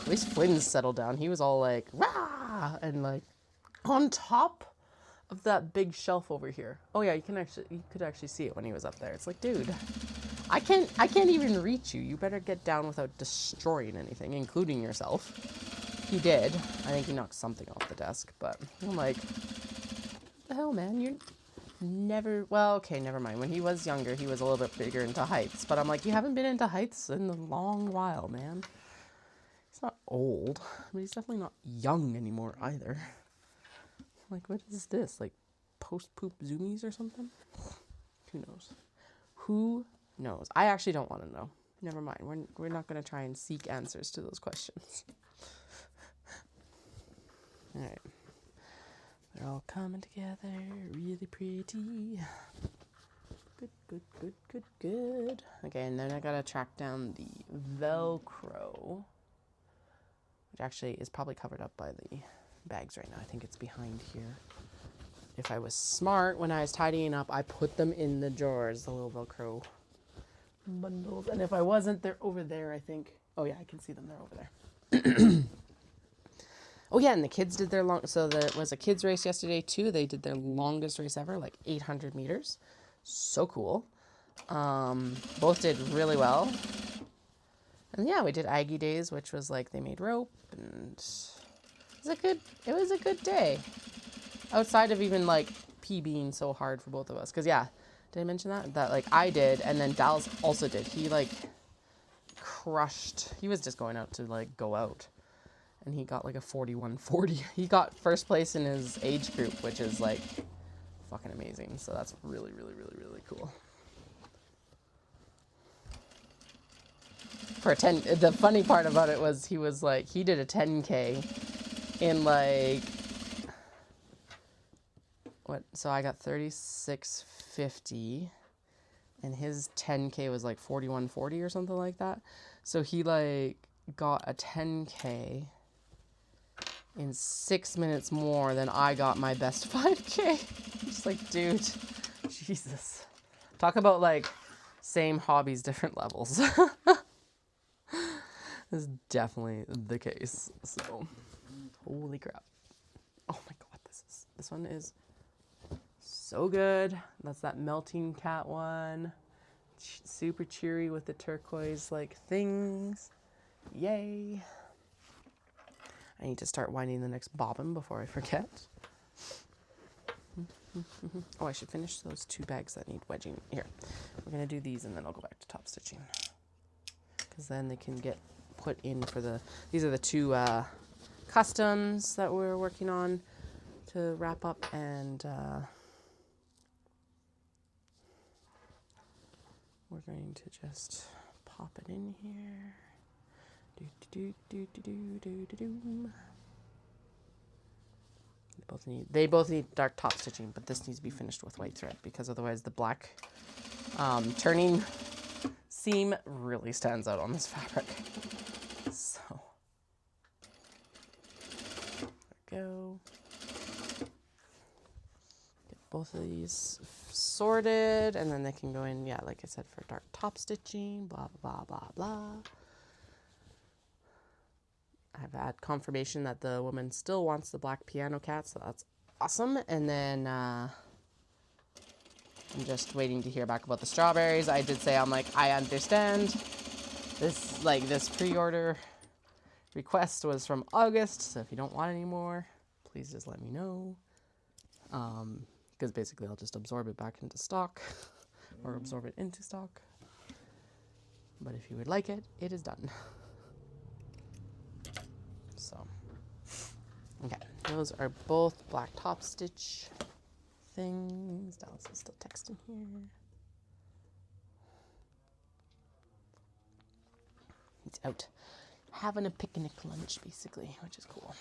At least Flynn's settled down. He was all like, rah! And like, on top of that big shelf over here. Oh yeah, you could actually see it when he was up there. It's like, dude, I can't even reach you. You better get down without destroying anything, including yourself. He did. I think he knocked something off the desk, but I'm like, what the hell, man? You're never, well, okay, never mind. When he was younger, he was a little bit bigger into heights, but I'm like, you haven't been into heights in a long while, man. He's not old, but he's definitely not young anymore either. Like, what is this? Like, post-poop zoomies or something? Who knows? Who knows? I actually don't want to know. Never mind. We're not going to try and seek answers to those questions. All right. They're all coming together really pretty. Good. Okay, and then I gotta track down the Velcro, which actually is probably covered up by the bags right now. I think it's behind here. If I was smart when I was tidying up, I put them in the drawers, the little Velcro bundles. And if I wasn't, they're over there, I think. Oh yeah, I can see them. They're over there. Oh yeah, and the kids did their so there was a kids race yesterday too. They did their longest race ever, like 800 meters. So cool. Both did really well. And yeah, we did Aggie Days, which was like they made rope, and it was a good day. Outside of even like pee being so hard for both of us. Because yeah, did I mention that? That like I did, and then Dallas also did. He like crushed. He was just going out to like go out. And he got like a 41:40. He got first place in his age group, which is like fucking amazing. So that's really, really, really, really cool. For a 10, the funny part about it was he was like, he did a 10K in like, what? So I got 36:50 and his 10K was like 41:40 or something like that. So he like got a 10K in 6 minutes more than I got my best 5K. Just like, dude, Jesus. Talk about like same hobbies, different levels. This is definitely the case. So, holy crap. Oh my God, this one is so good. That's that melting cat one. Super cheery with the turquoise like things. Yay. I need to start winding the next bobbin before I forget. Oh, I should finish those 2 bags that need wedging. Here, we're going to do these and then I'll go back to top stitching. Because then they can get put in for the... These are the 2 customs that we're working on to wrap up. And we're going to just pop it in here. They both need dark top stitching, but this needs to be finished with white thread because otherwise the black turning seam really stands out on this fabric. So there we go. Get both of these sorted, and then they can go in, yeah, like I said, for dark top stitching, blah, blah, blah, blah. I've had confirmation that the woman still wants the black piano cat, so that's awesome. And then I'm just waiting to hear back about the strawberries. I did say, I'm like, I understand. This pre-order request was from August, so if you don't want any more, please just let me know. Because basically I'll just absorb it back into stock or absorb it into stock. But if you would like it, it is done. So, okay, those are both black top stitch things. Dallas is still texting here. He's out having a picnic lunch, basically, which is cool.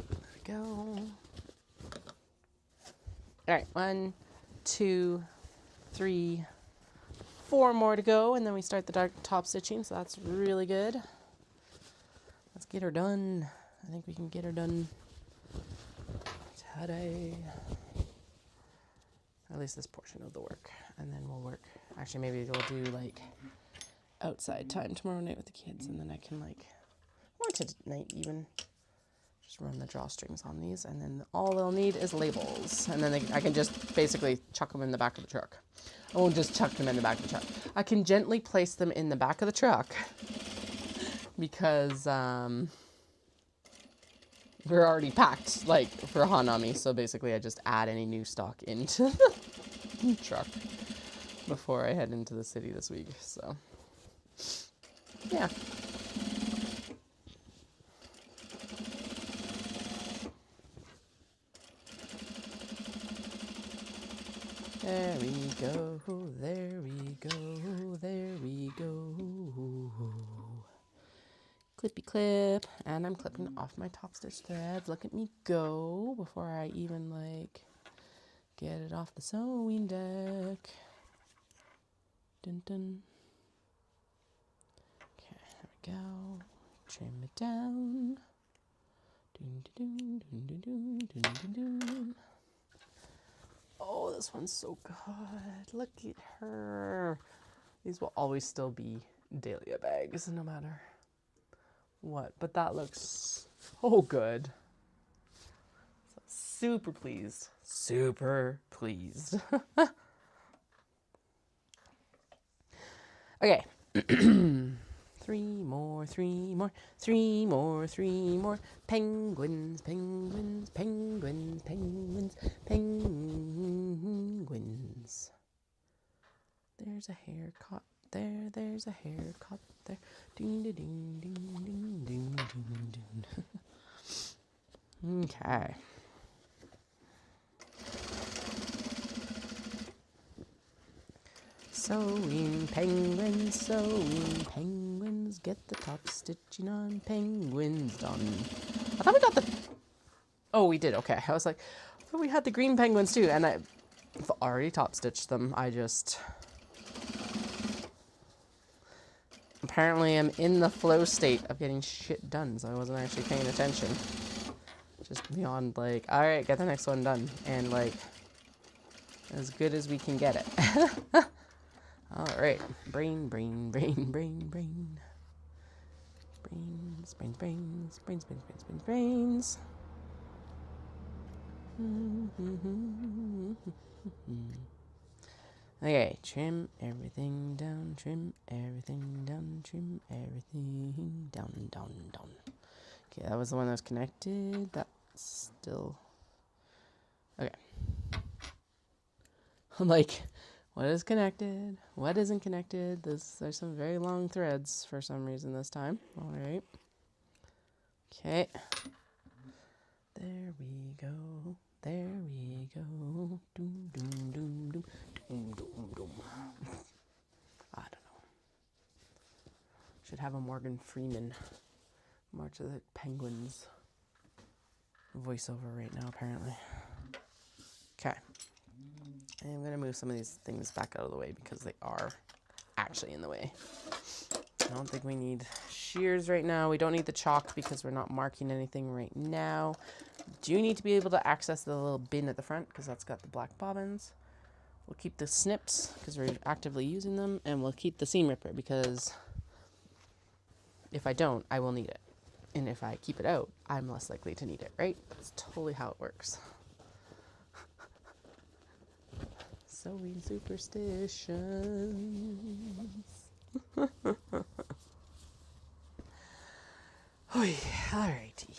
There we go. All right, 1, 2, 3, 4 more to go, and then we start the dark top stitching, so that's really good. Let's get her done. I think we can get her done today. At least this portion of the work. And then we'll work. Actually, maybe we'll do like outside time tomorrow night with the kids. And then I can like, or tonight even, just run the drawstrings on these. And then all they'll need is labels. And then I can just basically chuck them in the back of the truck. I won't just chuck them in the back of the truck. I can gently place them in the back of the truck. Because we're already packed, like, for Hanami. So basically I just add any new stock into the truck before I head into the city this week. So, yeah. There we go, there we go, there we go. Clippy clip, and I'm clipping off my top stitch threads. Look at me go before I even like Get it off the sewing deck. Dun dun. Okay, there we go. Trim it down. Dun, dun, dun, dun, dun, dun, dun, dun. Oh, this one's so good. Look at her. These will always still be dahlia bags, no matter what. But that looks so good. So super pleased. Super pleased. Okay. Three more. Penguins, penguins, penguins, penguins, penguins. There's a hair caught there, there's a hair caught there. Ding, ding, ding, ding, ding, ding, ding, ding. Okay. Sewing penguins, get the top stitching on penguins done. I thought we got the... Oh, we did, okay. I was like, I thought we had the green penguins too, and I've already top stitched them. I just... Apparently I'm in the flow state of getting shit done, so I wasn't actually paying attention. Just beyond like, alright, get the next one done. And like, as good as we can get it. Alright, brains. Okay, trim everything down, trim everything down, trim everything down. Okay, that was the one that was connected. That's still... Okay. I'm like, what is connected? What isn't connected? There's some very long threads for some reason this time. Alright. Okay. There we go. There we go. Doom, doom, doom, doom. Doom, doom, doom. I don't know. Should have a Morgan Freeman March of the Penguins voiceover right now, apparently. Okay. I'm going to move some of these things back out of the way because they are actually in the way. I don't think we need shears right now. We don't need the chalk because we're not marking anything right now. Do you need to be able to access the little bin at the front because that's got the black bobbins. We'll keep the snips because we're actively using them, and we'll keep the seam ripper because if I don't, I will need it. And if I keep it out, I'm less likely to need it, right? That's totally how it works. Sewing superstitions. Alrighty.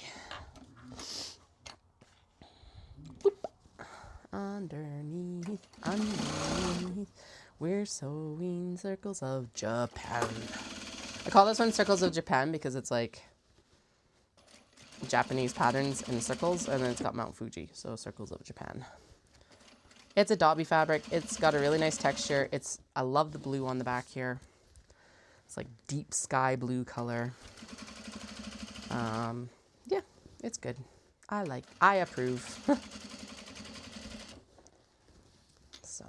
Underneath, we're sewing circles of Japan. I call this one circles of Japan because it's like Japanese patterns in circles, and then it's got Mount Fuji, so circles of Japan. It's a Dobby fabric. It's got a really nice texture. I love the blue on the back here. It's like deep sky blue color. Yeah, it's good. I approve. So.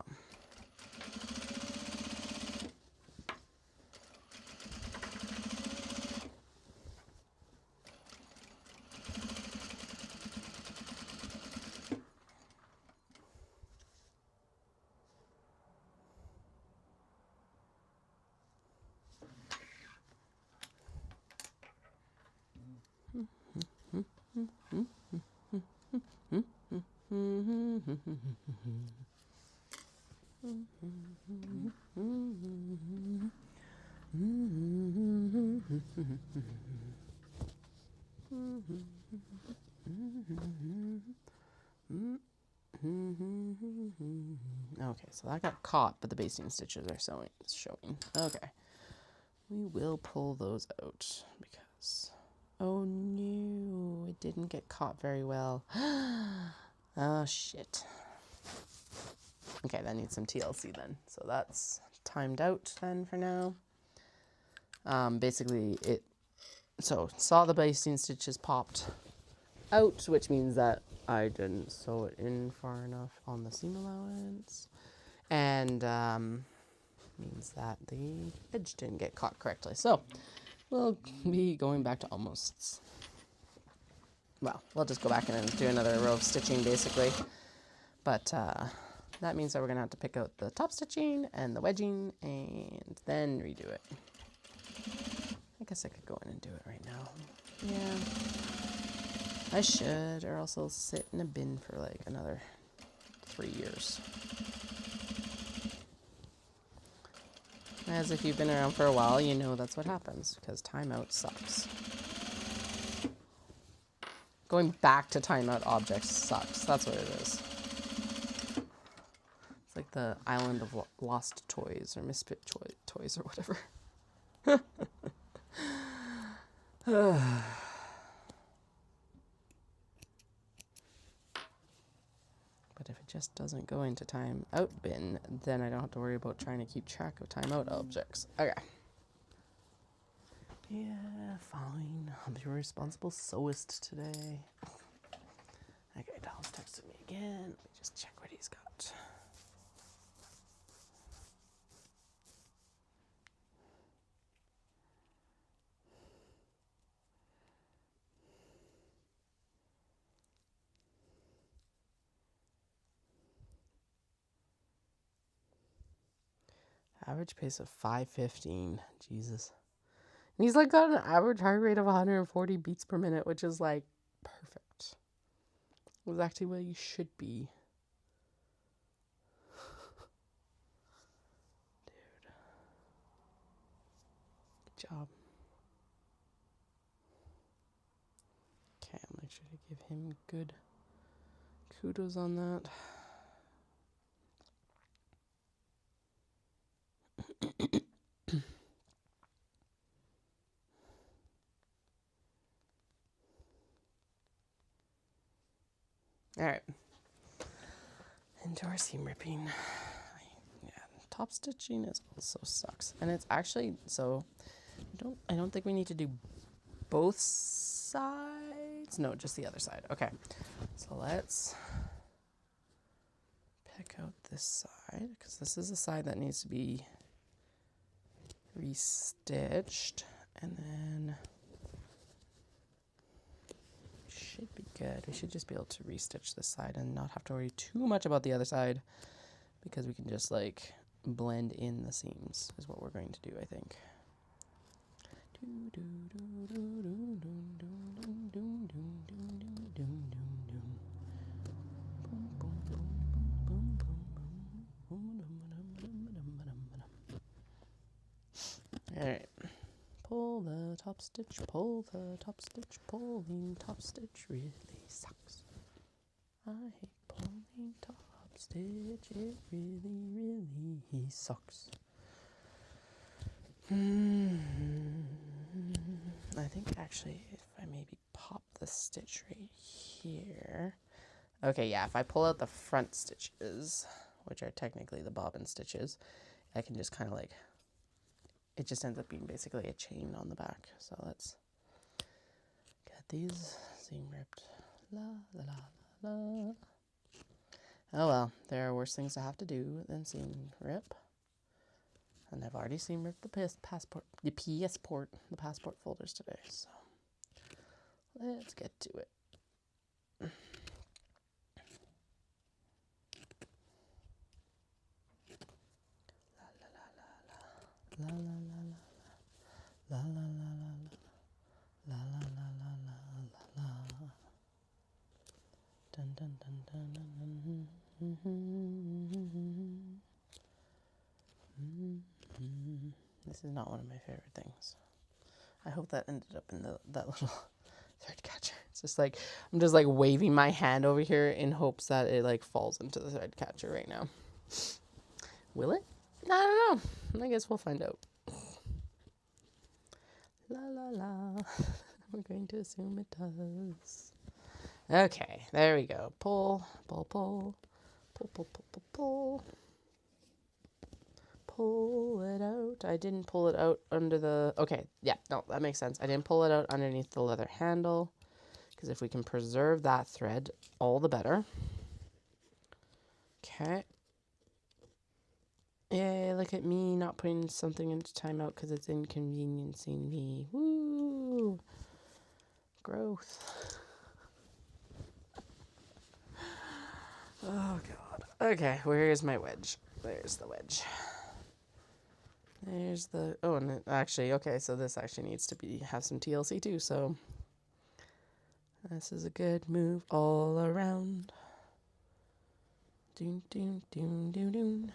Okay, so that got caught, but the basting stitches are showing. Okay. We will pull those out because... Oh no, it didn't get caught very well. Oh shit. Okay, that needs some TLC then. So that's timed out then for now. Basically saw the basting stitches popped out, which means that I didn't sew it in far enough on the seam allowance. And means that the edge didn't get caught correctly. So we'll be going back to almosts. Well, we'll just go back in and do another row of stitching basically. But that means that we're going to have to pick out the top stitching and the wedging and then redo it. I guess I could go in and do it right now. Yeah, I should, or else I'll sit in a bin for like another 3 years. As if you've been around for a while, you know that's what happens, because timeout sucks. Going back to timeout objects sucks. That's what it is. It's like the island of lost toys or misfit toys or whatever. But if it just doesn't go into timeout bin, then I don't have to worry about trying to keep track of timeout objects. Okay. Yeah, fine. I'll be a responsible sewist today. Okay, Tom's texted me again. Let me just check what he's got. Average pace of 5:15. Jesus. And he's like got an average heart rate of 140 beats per minute, which is like perfect. It was actually where you should be. Dude. Good job. Okay, I'll make sure to give him good kudos on that. All right. Into our seam ripping. Yeah, top stitching is also sucks, and it's actually so. I don't think we need to do both sides. No, just the other side. Okay, so let's pick out this side because this is the side that needs to be restitched, and then should be good. We should just be able to restitch this side and not have to worry too much about the other side because we can just like blend in the seams is what we're going to do, I think. All right. Pull the top stitch, pull the top stitch, pulling top stitch really sucks. I hate pulling top stitch, it really sucks. I think actually if I maybe pop the stitch right here. Okay, yeah, if I pull out the front stitches, which are technically the bobbin stitches, I can just kind of like, it just ends up being basically a chain on the back. So let's get these seam ripped. La la la la. Oh well, there are worse things to have to do than seam rip. And I've already seam ripped the passport folders today. So let's get to it. La la la la la la la la la la la la la la. Dun dun dun dun dun. This is not one of my favorite things. I hope that ended up in that little thread catcher. It's just like I'm just like waving my hand over here in hopes that it like falls into the thread catcher right now. Will it? I don't know. I guess we'll find out. La la la. We're going to assume it does. Okay, there we go. Pull, pull, pull. Pull, pull, pull, pull, pull. Pull it out. I didn't pull it out under the... Okay, yeah, no, that makes sense. I didn't pull it out underneath the leather handle because if we can preserve that thread, all the better. Okay. Yay, look at me not putting something into timeout because it's inconveniencing me. Woo! Growth. Oh, God. Okay, where is my wedge? There's the wedge. There's the... Oh, and actually, okay, so this actually needs to have some TLC too, so... This is a good move all around. Doon, doon, doon, doon, doon.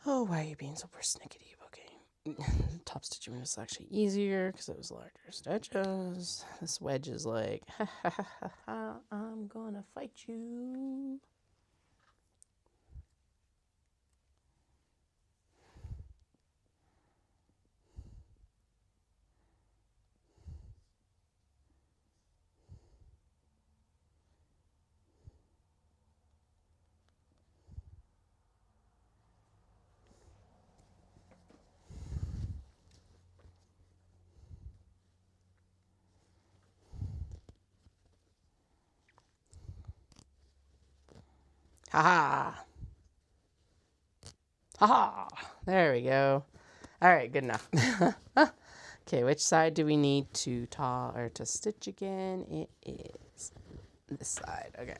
Oh, why are you being so persnickety? Okay. Top stitching was actually easier because it was larger stitches. This wedge is like, ha ha ha ha ha, I'm gonna fight you. Ha ha. Ha ha. There we go. All right, good enough. Okay, which side do we need to stitch again? It is this side. Okay.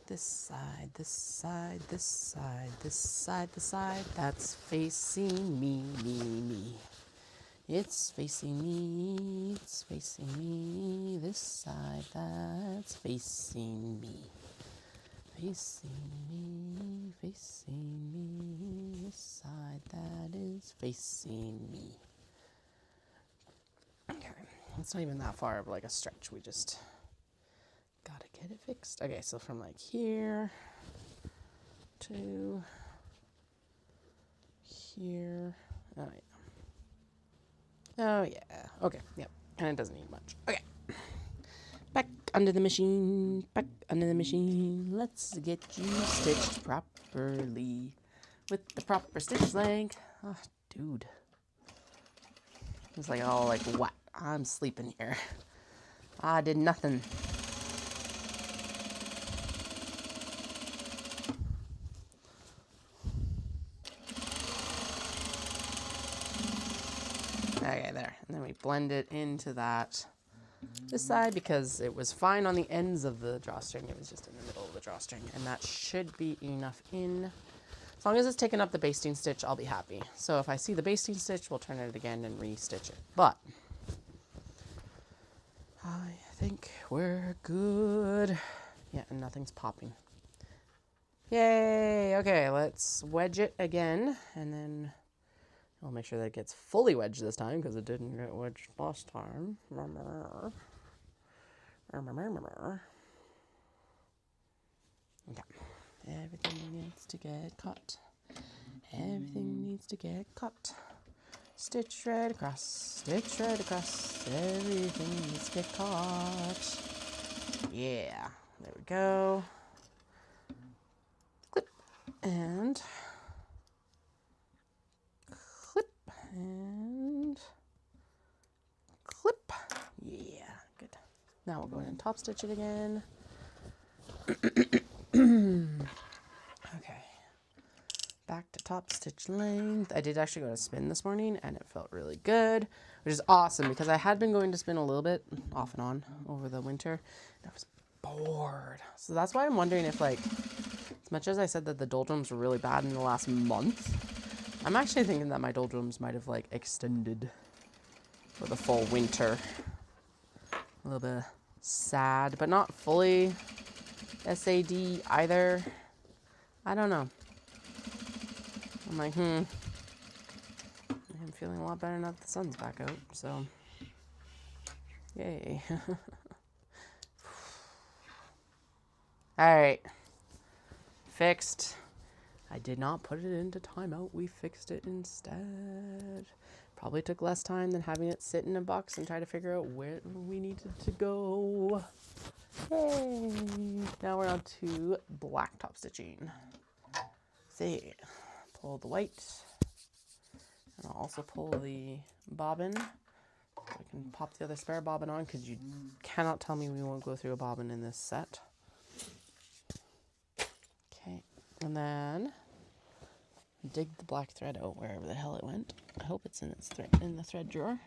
This side, this side, this side, this side, this side. That's facing me, me. It's facing me, it's facing me. This side, that's facing me. Facing me, facing me. This side, that is facing me. Okay, it's not even that far of like a stretch. We just gotta get it fixed. Okay, so from like here to here. Oh, yeah. Oh, yeah. Okay, yep. And it doesn't need much. Okay. Back under the machine. Back under the machine. Let's get you stitched properly with the proper stitch length. Oh, dude. It's like all like, what? I'm sleeping here. I did nothing. Okay, there. And then we blend it into this side because it was fine on the ends of the drawstring. It was just in the middle of the drawstring. And that should be enough in. As long as it's taking up the basting stitch, I'll be happy. So if I see the basting stitch, we'll turn it again and re-stitch it. But I think we're good. Yeah, and nothing's popping. Yay! Okay, let's wedge it again, and then I'll make sure that it gets fully wedged this time because it didn't get wedged last time. Okay. Everything needs to get cut. Everything needs to get cut. Stitch right across, stitch right across. Everything needs to get caught. Yeah, there we go. Clip and clip and clip. Yeah, good. Now we'll go ahead and top stitch it again. Okay. Back to top stitch length. I did actually go to spin this morning and it felt really good, which is awesome because I had been going to spin a little bit off and on over the winter and I was bored. So that's why I'm wondering if, like, as much as I said that the doldrums were really bad in the last month, I'm actually thinking that my doldrums might have, like, extended for the full winter. A little bit sad, but not fully SAD either. I don't know. I'm like, I'm feeling a lot better now that the sun's back out, so yay. Alright. Fixed. I did not put it into timeout. We fixed it instead. Probably took less time than having it sit in a box and try to figure out where we needed to go. Yay. Now we're on to black top stitching. See, pull the white. And I'll also pull the bobbin. I can pop the other spare bobbin on because you cannot tell me we won't go through a bobbin in this set. Okay, and then dig the black thread out wherever the hell it went. I hope it's in the thread drawer.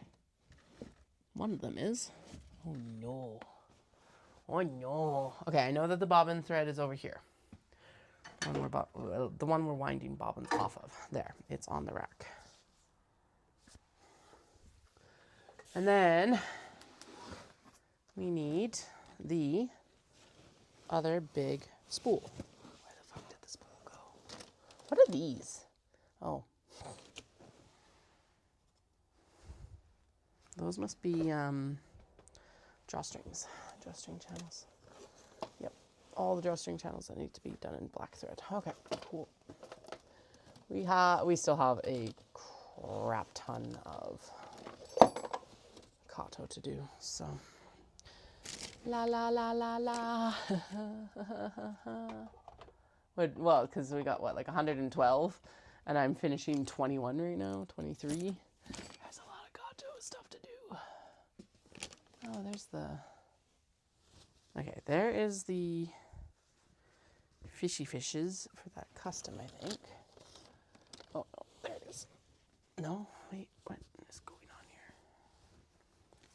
One of them is. Oh no. Oh no. Okay, I know that the bobbin thread is over here. The one we're winding bobbins off of. There, it's on the rack. And then we need the other big spool. Where the fuck did the spool go? What are these? Oh. Those must be drawstring channels. Yep. All the drawstring channels that need to be done in black thread. Okay, cool. We still have a crap ton of Kato to do, so la la la la la. Well, because we got what, like 112, and I'm finishing 21 right now, 23. There's a lot of Kato stuff to do. Oh, there's the. Okay, there is the fishy fishes for that custom, I think. Oh no, there it is. No, wait, what is going on here?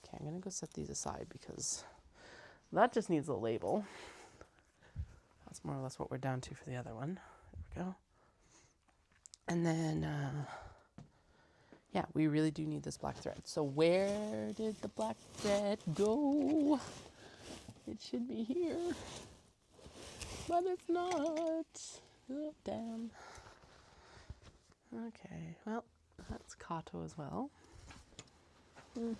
Okay, I'm gonna go set these aside because that just needs a label. That's more or less what we're down to for the other one. There we go. And then, yeah, we really do need this black thread. So where did the black thread go? It should be here, but it's not. Oh, damn. Okay, well, that's Kato as well. Well,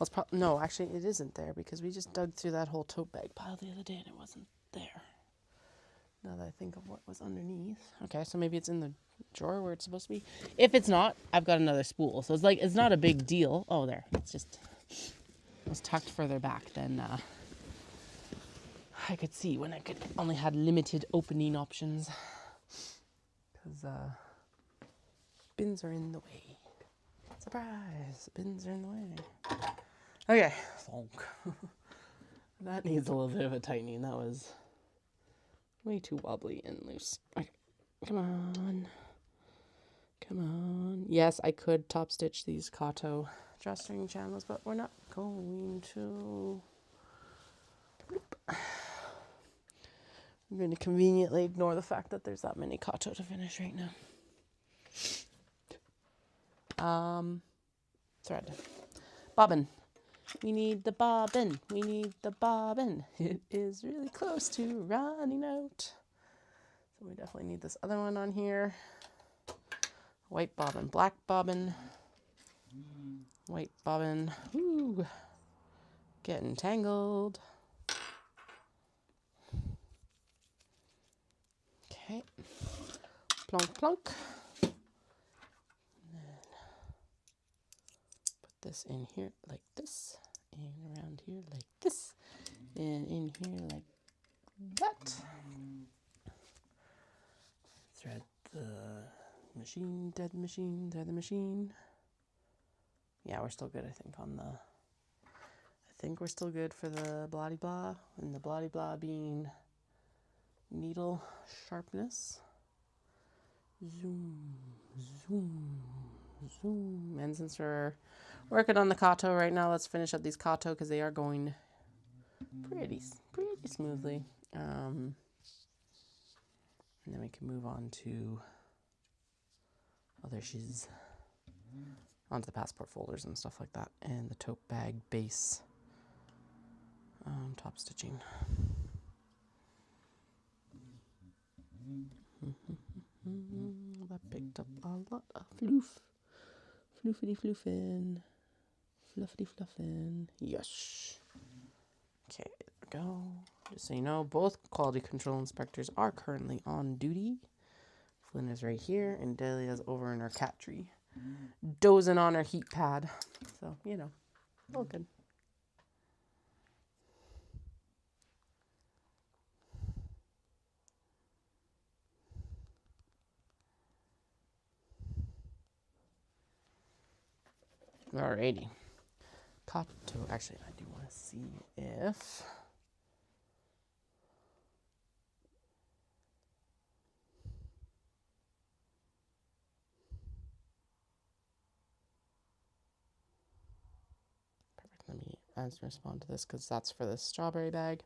it's no, actually, it isn't there because we just dug through that whole tote bag pile the other day and it wasn't there. Now that I think of what was underneath. Okay, so maybe it's in the drawer where it's supposed to be. If it's not, I've got another spool. So it's like, it's not a big deal. Oh, there. It's just, it was tucked further back than I could see when I only had limited opening options. Because bins are in the way. Surprise! Bins are in the way. Okay. That needs a little bit of a tightening. That was way too wobbly and loose. Okay. Come on. Come on. Yes, I could top stitch these Kato drawstring channels, but we're not going to. Nope. I'm going to conveniently ignore the fact that there's that many Kato to finish right now. Thread. Bobbin. We need the bobbin. We need the bobbin. It is really close to running out. So we definitely need this other one on here. White bobbin, black bobbin. White bobbin. Ooh. Getting tangled. Okay. Plonk, plonk. This in here like this, and around here like this, and in here like that. Thread the machine, thread the machine, thread the machine. Yeah, we're still good, I think, on the. I think we're still good for the bloody blah, and the bloody blah being needle sharpness. Zoom, zoom, zoom. And since we're working on the kato right now, let's finish up these kato because they are going pretty smoothly. And then we can move on to other shiz, onto the passport folders and stuff like that, and the tote bag base top stitching. That picked up a lot of floof. Floofity floofin. Fluffity fluffin. Yes. Okay, there we go. Just so you know, both quality control inspectors are currently on duty. Flynn is right here, and Dahlia's over in her cat tree, dozing on her heat pad. So, you know, all good. Alrighty. Kato. Actually, I do want to see if... Perfect. Let me respond to this because that's for the strawberry bag.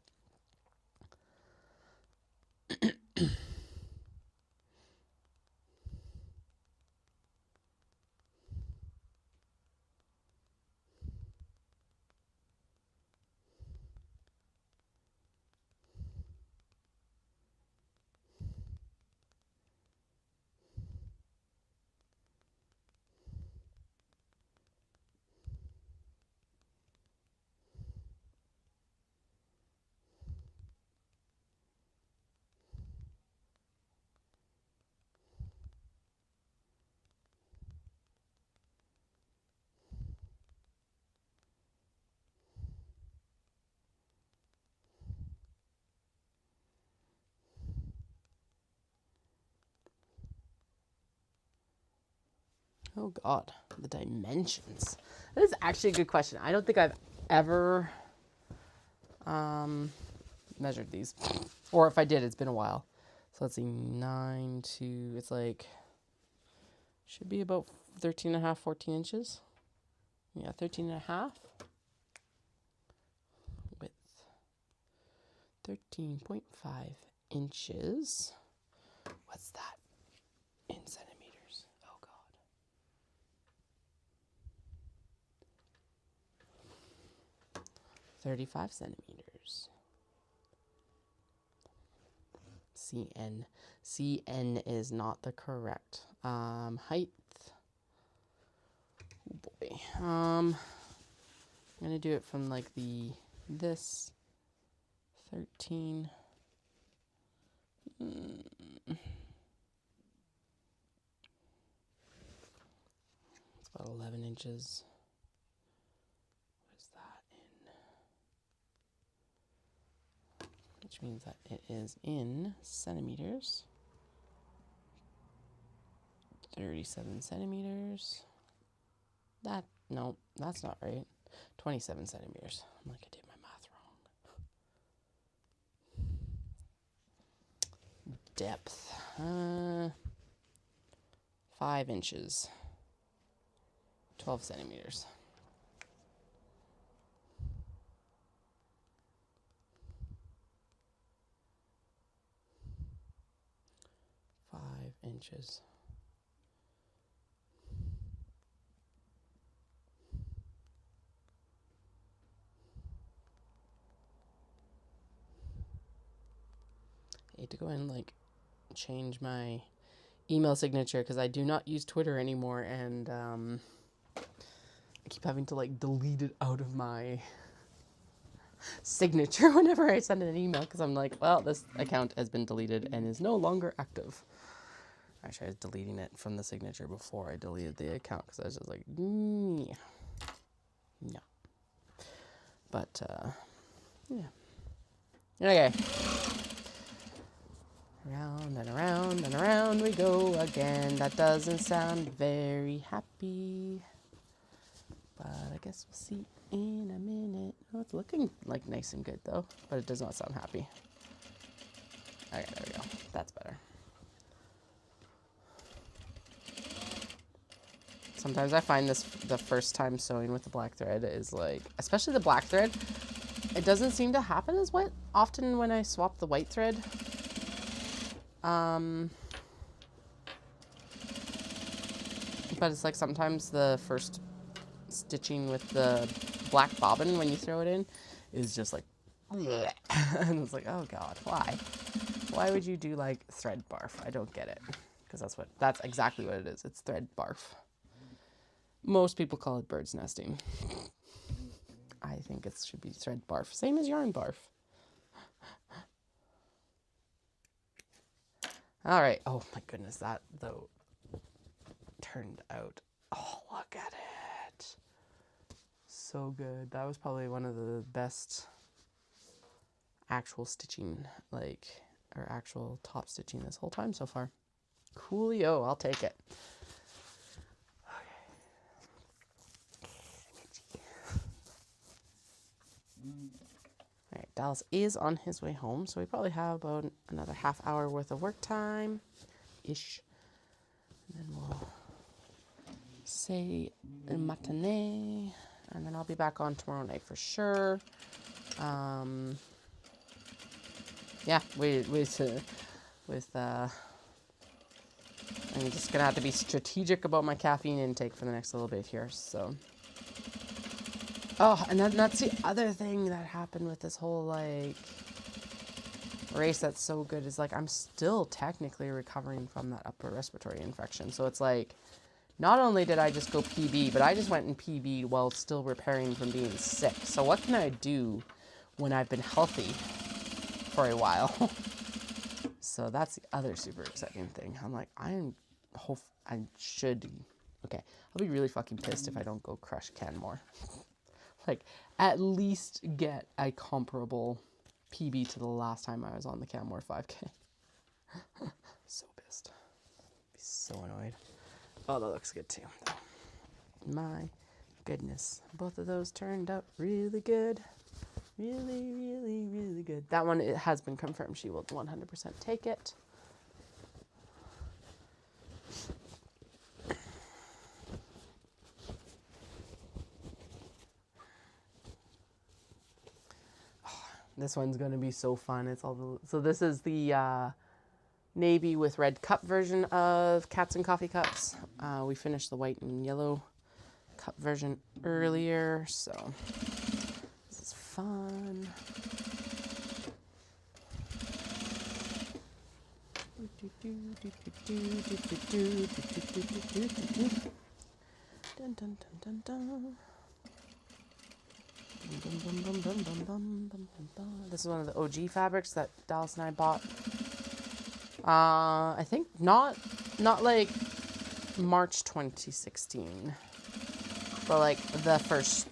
Oh God, the dimensions. That is actually a good question. I don't think I've ever measured these, or if I did, it's been a while. So let's see, 9 to, it's like, should be about 13 and a half, 14 inches. Yeah, 13 and a half. Width, 13.5 inches. What's that in centimeters? Oh God. 35 centimeters. CN. CN is not the correct height. Oh boy. I'm gonna do it from like this 13. It's about 11 inches. What is that in? Which means that it is in centimeters. 37 centimeters. No, that's not right. 27 centimeters. I'm like, I did my math wrong. Depth. 5 inches. 12 centimeters. Inches. I need to go and like change my email signature because I do not use Twitter anymore, and I keep having to like delete it out of my signature whenever I send an email because I'm like, well, this account has been deleted and is no longer active. Actually, I was deleting it from the signature before I deleted the account because I was just like, no. But, yeah. Okay. Round and around and around we go again. That doesn't sound very happy. But I guess we'll see in a minute. Oh, it's looking like nice and good though, but it does not sound happy. Okay, there we go. That's better. Sometimes I find this the first time sewing with the black thread is like, especially the black thread, it doesn't seem to happen as often when I swap the white thread. But it's like sometimes the first stitching with the black bobbin when you throw it in is just like, and it's like, oh God, why? Why would you do like thread barf? I don't get it. Because that's exactly what it is. It's thread barf. Most people call it bird's nesting. I think it should be thread barf. Same as yarn barf. All right. Oh my goodness, that though turned out. Oh, look at it. So good. That was probably one of the best actual stitching, or actual top stitching this whole time so far. Coolio, I'll take it. All right, Dallas is on his way home, so we probably have about another half hour worth of work time-ish. And then we'll say matinee, and then I'll be back on tomorrow night for sure. Yeah, I'm just gonna have to be strategic about my caffeine intake for the next little bit here, so. Oh, and that's the other thing that happened with this whole, like, race that's so good is, like, I'm still technically recovering from that upper respiratory infection. So it's like, not only did I just go PB, but I just went in PB while still repairing from being sick. So what can I do when I've been healthy for a while? So that's the other super exciting thing. I'm like, okay, I'll be really fucking pissed if I don't go crush Canmore. Like, at least get a comparable PB to the last time I was on the Canmore 5K. So pissed. Be so annoyed. Oh, that looks good too. My goodness. Both of those turned out really good. Really, really, really good. That one, it has been confirmed. She will 100% take it. This one's going to be so fun. So this is the navy with red cup version of Cats and Coffee Cups. We finished the white and yellow cup version earlier, so this is fun. Dun, dun, dun, dun, dun. This is one of the OG fabrics that Dallas and I bought. I think not like March 2016, but like the first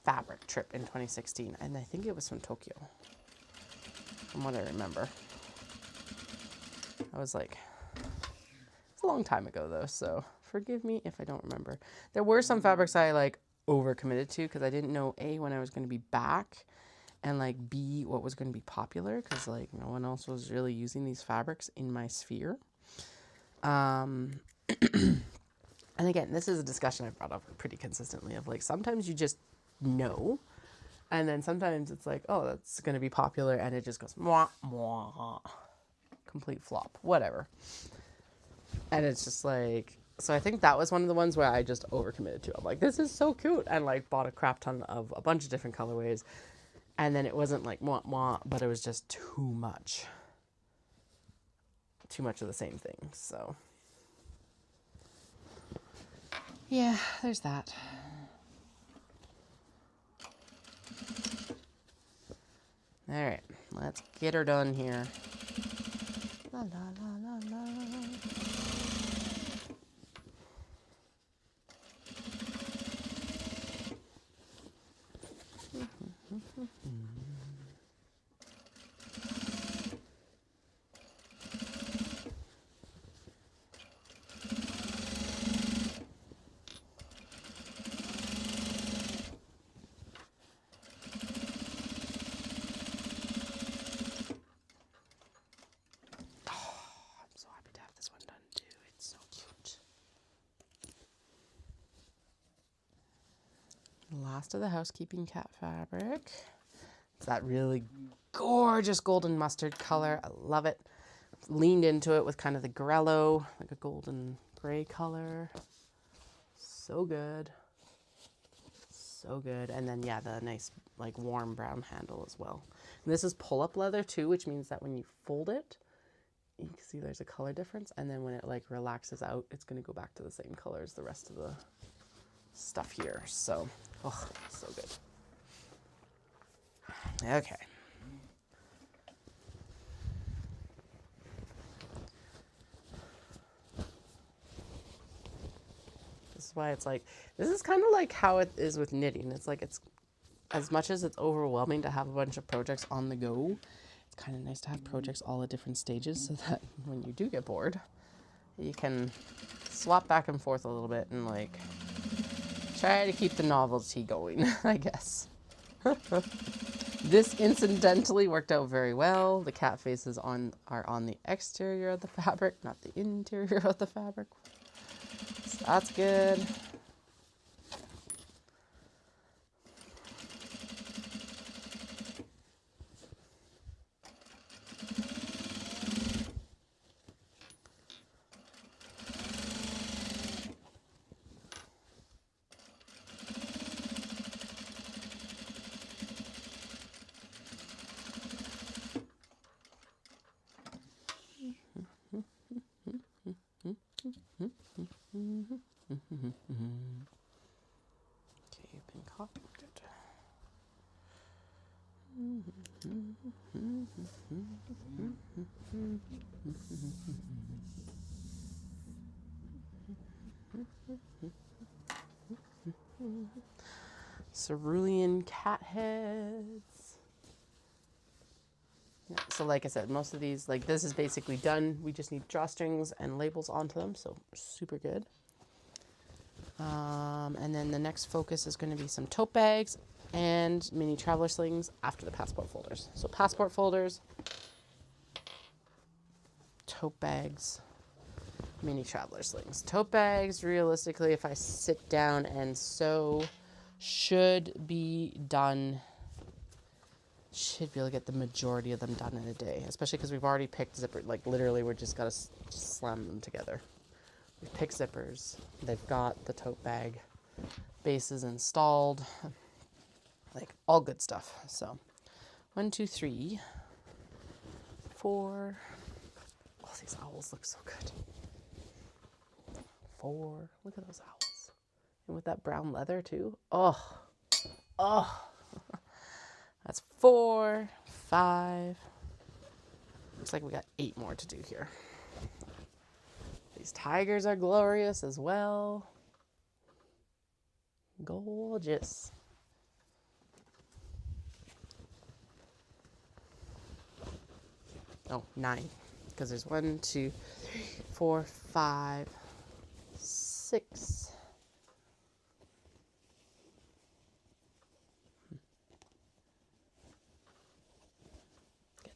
fabric trip in 2016, and I think it was from Tokyo, from what I remember. I was like, it's a long time ago though, so forgive me if I don't remember. There were some fabrics I like overcommitted to because I didn't know A, when I was going to be back, and like B, what was going to be popular, because like no one else was really using these fabrics in my sphere. And again, this is a discussion I've brought up pretty consistently of like, sometimes you just know, and then sometimes it's like, oh, that's going to be popular, and it just goes mwah, mwah, complete flop, whatever. And it's just like, so I think that was one of the ones where I just overcommitted to. I'm like, this is so cute, and like bought a crap ton of a bunch of different colorways, and then it wasn't like mwah, mwah, but it was just too much of the same thing. So yeah, there's that. All right, let's get her done here. La la la la la. last of the housekeeping cat fabric. It's that really gorgeous golden mustard color. I love it. Leaned into it with kind of the grello, like a golden gray color. So good. So good. And then, yeah, the nice, like, warm brown handle as well. And this is pull-up leather, too, which means that when you fold it, you can see there's a color difference. And then when it, like, relaxes out, it's going to go back to the same color as the rest of the stuff here. So, oh, so good. Okay. This is why it's like, this is kind of like how it is with knitting. It's like, it's as much as it's overwhelming to have a bunch of projects on the go, it's kind of nice to have projects all at different stages so that when you do get bored, you can swap back and forth a little bit and like try to keep the novelty going, I guess. This incidentally worked out very well. The cat faces are on the exterior of the fabric, not the interior of the fabric. So that's good. Okay, you've been copied. Cerulean cat heads. Yeah, so like I said, most of these, like this is basically done. We just need drawstrings and labels onto them, so super good. And then the next focus is going to be some tote bags and mini traveler slings after the passport folders. So passport folders, tote bags, mini traveler slings. Tote bags, realistically, if I sit down and sew, should be done. Should be able to get the majority of them done in a day, especially because we've already picked zipper. Like literally, we're just gotta slam them together. We've picked zippers. They've got the tote bag bases installed. Like all good stuff. So 1, 2, 3, 4. Oh, these owls look so good. 4. Look at those owls. And with that brown leather too. Oh. That's 4, 5. Looks like we got 8 more to do here. These tigers are glorious as well. Gorgeous. Oh, 9. Because there's 1, 2, 3, 4, 5, 6.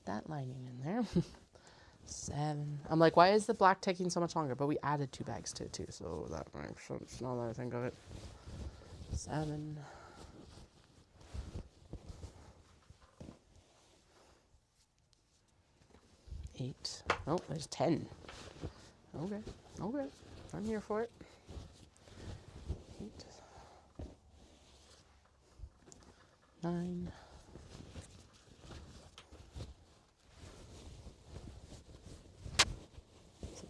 That lining in there. 7. I'm like, why is the black taking so much longer? But we added 2 bags to it too, so that makes sense now that I think of it. 7. 8. Oh, there's 10. Okay. I'm here for it. 8. 9.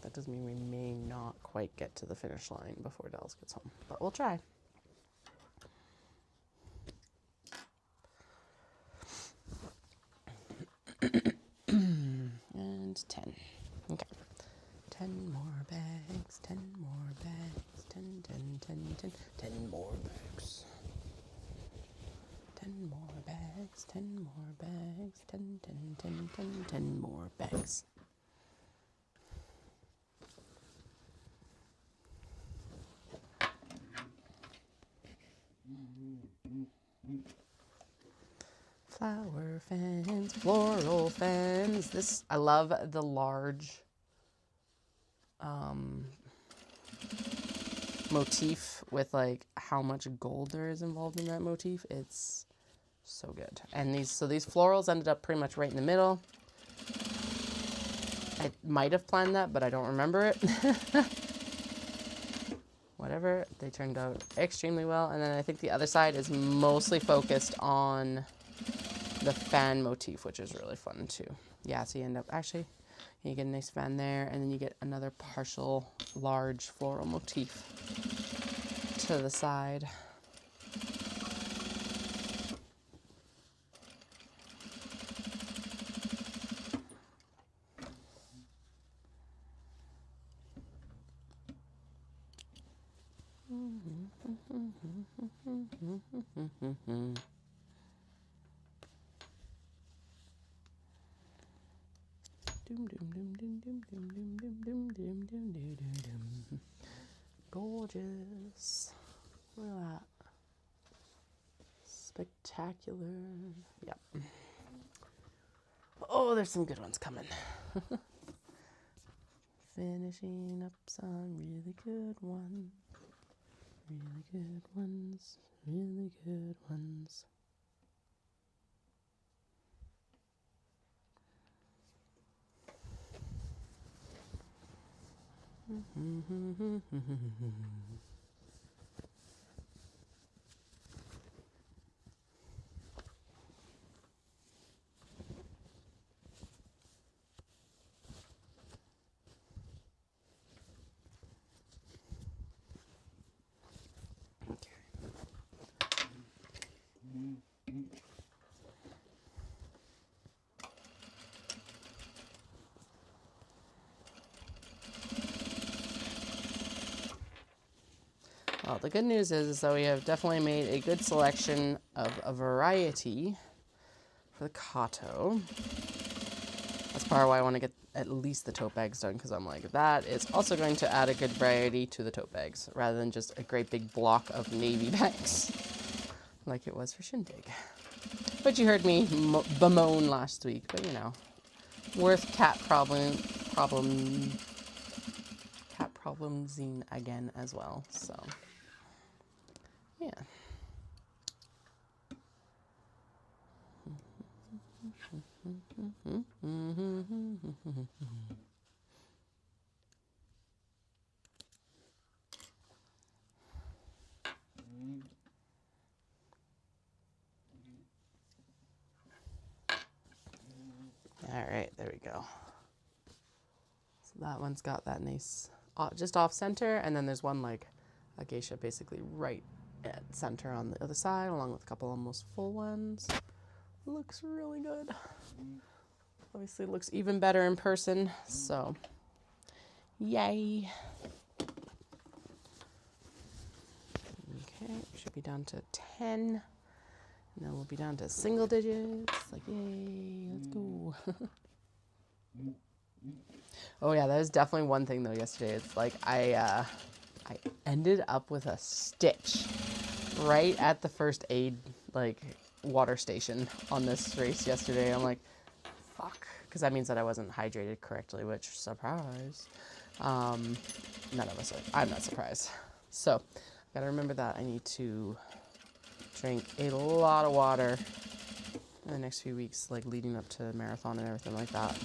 That does mean we may not quite get to the finish line before Dallas gets home, but we'll try. And 10. Okay. 10 more bags, 10 more bags, 10, 10, 10, 10, 10 more bags. 10 more bags, 10 more bags, 10, 10, 10, 10, 10 more bags. Flower fans, floral fans. This, I love the large motif with like how much gold there is involved in that motif. It's so good. And these florals ended up pretty much right in the middle. I might have planned that, but I don't remember it. Whatever, they turned out extremely well. And then I think the other side is mostly focused on the fan motif, which is really fun too. Yeah, so you end up actually, you get a nice fan there, and then you get another partial large floral motif to the side. Gorgeous. Look at that. Spectacular. Yep. Oh, there's some good ones coming. Finishing up some really good ones. Really good ones. Really good ones. Well, the good news is that we have definitely made a good selection of a variety for the Kato. That's part of why I want to get at least the tote bags done, because I'm like, that is also going to add a good variety to the tote bags, rather than just a great big block of navy bags, like it was for Shindig. But you heard me bemoan last week, but you know, worth cat problemzing again as well, so. Yeah. All right, there we go. So that one's got that nice, just off center, and then there's one like a geisha basically right at center on the other side, along with a couple almost full ones. Looks really good. Obviously, it looks even better in person, so yay. Okay, should be down to 10. And then we'll be down to single digits. Like, yay, let's go. Oh yeah, that was definitely one thing though yesterday. It's like I ended up with a stitch right at the first aid like water station on this race yesterday. I'm like, fuck, because that means that I wasn't hydrated correctly, which, surprise. None of us are. I'm not surprised. So gotta remember that I need to drink a lot of water in the next few weeks, like leading up to marathon and everything like that,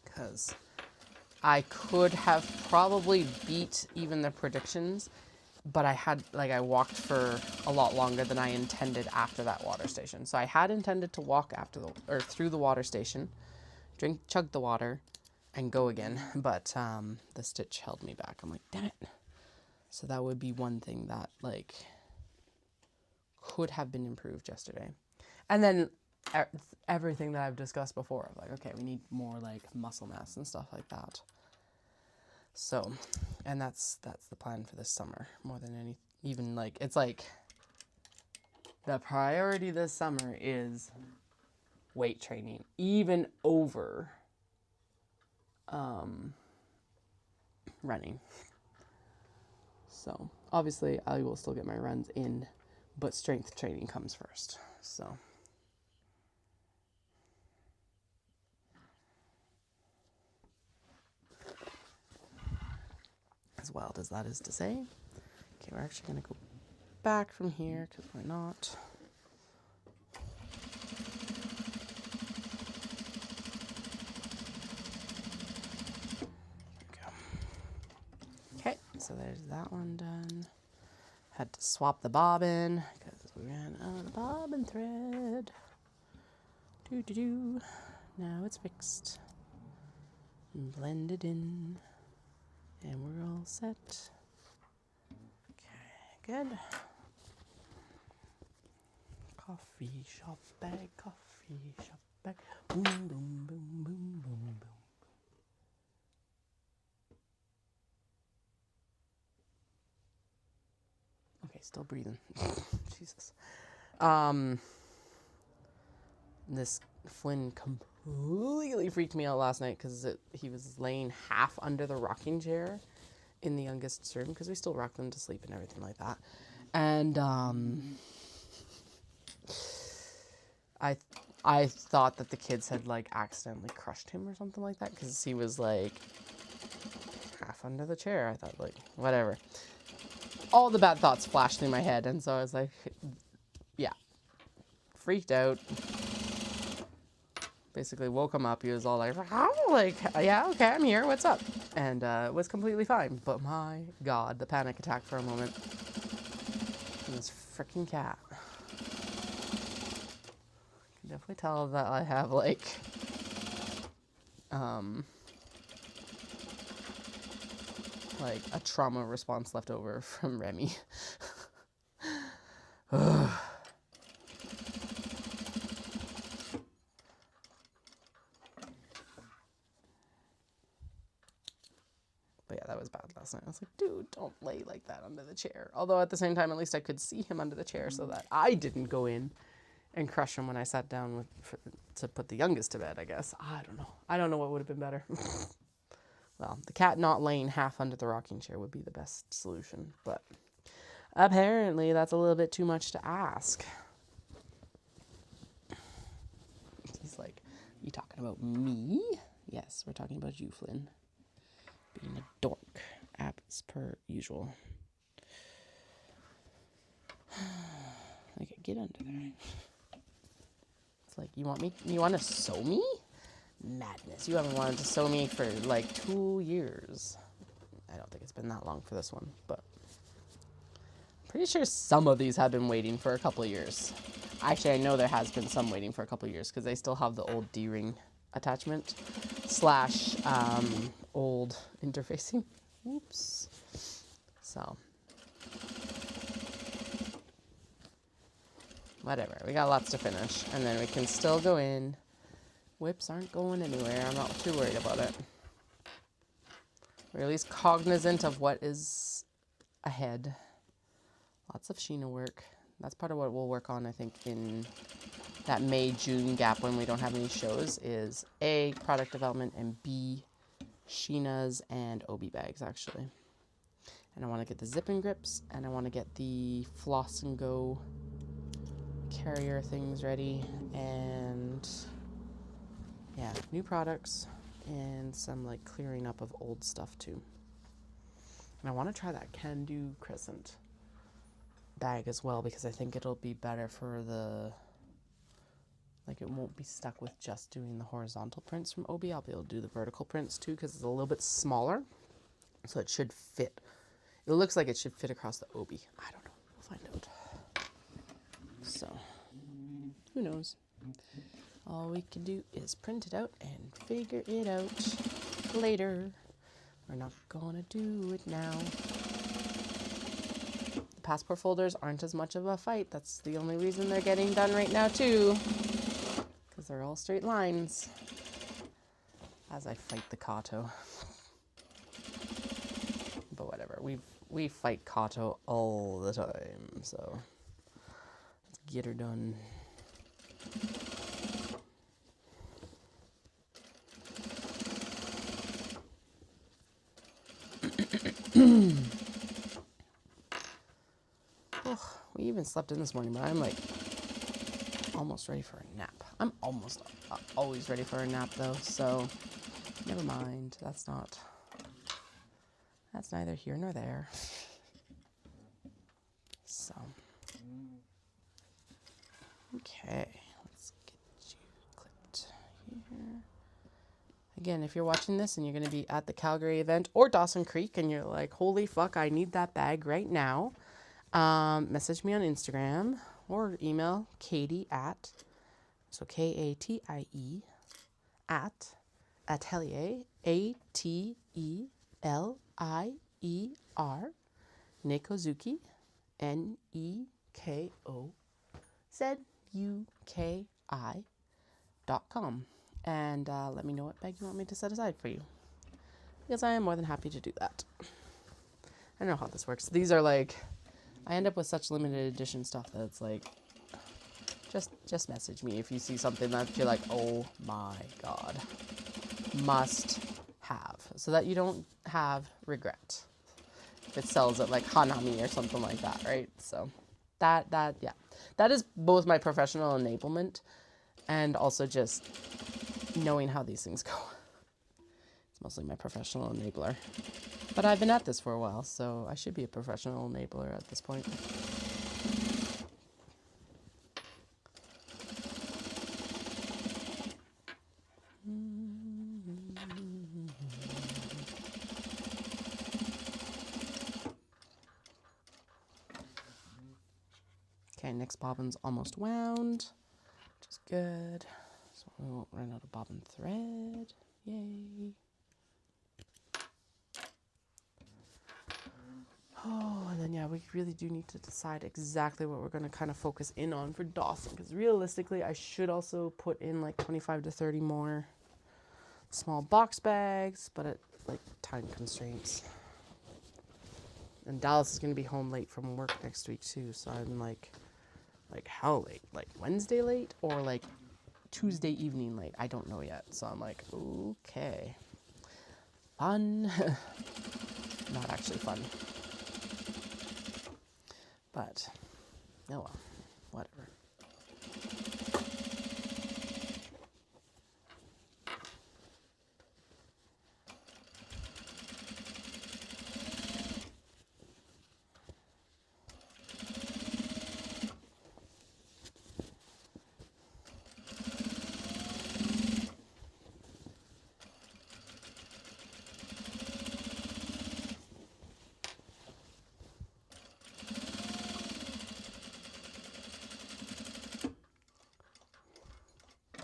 because I could have probably beat even the predictions, but I walked for a lot longer than I intended after that water station. So I had intended to walk through the water station, chug the water, and go again, but the stitch held me back. I'm like, damn it. So that would be one thing that like could have been improved yesterday. And then everything that I've discussed before, like, okay, we need more like muscle mass and stuff like that. So, and that's the plan for this summer more than any, even like, it's like the priority this summer is weight training, even over running. So obviously I will still get my runs in, but strength training comes first. So as wild as that is to say. Okay, we're actually going to go back from here because we're not. Okay, so there's that one done. Had to swap the bobbin because we ran out of bobbin thread. Doo-doo-doo. Now it's fixed. And blended in. And we're all set. Okay, good. Coffee shop bag, coffee shop bag. Boom, boom, boom, boom, boom, boom. Okay, still breathing. Jesus. This Flynn completely freaked me out last night because he was laying half under the rocking chair in the youngest's room because we still rock them to sleep and everything like that. And I thought that the kids had like accidentally crushed him or something like that because he was like half under the chair. I thought like whatever. All the bad thoughts flashed through my head, and so I was like, yeah, freaked out. Basically woke him up. He was all like, how? Like, yeah, okay, I'm here. What's up? And it was completely fine. But my God, the panic attack for a moment. This freaking cat. I can definitely tell that I have like, a trauma response left over from Remy. But yeah, that was bad last night. I was like, dude, don't lay like that under the chair. Although at the same time, at least I could see him under the chair so that I didn't go in and crush him when I sat down to put the youngest to bed, I guess. I don't know. I don't know what would have been better. Well, the cat not laying half under the rocking chair would be the best solution. But apparently that's a little bit too much to ask. He's like, you talking about me? Yes, we're talking about you, Flynn. Being a dork, as per usual. Like, get under there. It's like, you want to sew me? Madness. You haven't wanted to sew me for like 2 years. I don't think it's been that long for this one, but I'm pretty sure some of these have been waiting for a couple of years. Actually, I know there has been some waiting for a couple of years because they still have the old D-ring attachment / old interfacing. Oops. So whatever. We got lots to finish, and then we can still go in. Whips aren't going anywhere. I'm not too worried about it. We're at least cognizant of what is ahead. Lots of Sheena work. That's part of what we'll work on, I think, in that May-June gap when we don't have any shows is A, product development, and B, Sheena's and Obi bags, actually. And I want to get the zip and grips, and I want to get the floss and go carrier things ready, and yeah, new products and some like clearing up of old stuff too. And I want to try that can-do crescent bag as well because I think it'll be better for it won't be stuck with just doing the horizontal prints from Obi. I'll be able to do the vertical prints too because it's a little bit smaller, so it should fit. It looks like it should fit across the Obi. I don't know. We'll find out. So, who knows? All we can do is print it out and figure it out later. We're not gonna do it now. The passport folders aren't as much of a fight. That's the only reason they're getting done right now too. Because they're all straight lines. As I fight the Kato. But whatever. We fight Kato all the time, so let's get her done. Oh, we even slept in this morning, but I'm like almost ready for a nap. I'm almost always ready for a nap though, so never mind. That's not That's neither here nor there. So, okay, let's get you clipped here. Again, if you're watching this and you're going to be at the Calgary event or Dawson Creek and you're like, holy fuck, I need that bag right now, message me on Instagram or email Katie at, so Katie at Atelier, Atelier, Nekozuki, NEKOZUKI.com. And let me know what bag you want me to set aside for you, because I am more than happy to do that. I don't know how this works. These are like, I end up with such limited edition stuff that it's like, just message me if you see something that you're like, oh my God, must have, so that you don't have regret if it sells at like Hanami or something like that, right? So that yeah, that is both my professional enablement and also just knowing how these things go. It's mostly my professional enabler. But I've been at this for a while, so I should be a professional enabler at this point. Okay, next bobbin's almost wound, which is good. So we won't run out of bobbin thread. Yay. Oh, and then yeah, we really do need to decide exactly what we're going to kind of focus in on for Dawson, because realistically I should also put in like 25 to 30 more small box bags, but at like time constraints. And Dallas is going to be home late from work next week too, so I'm like how late? Like Wednesday late or like Tuesday evening late? I don't know yet. So I'm like, okay. Fun. Not actually fun. But, oh well, whatever.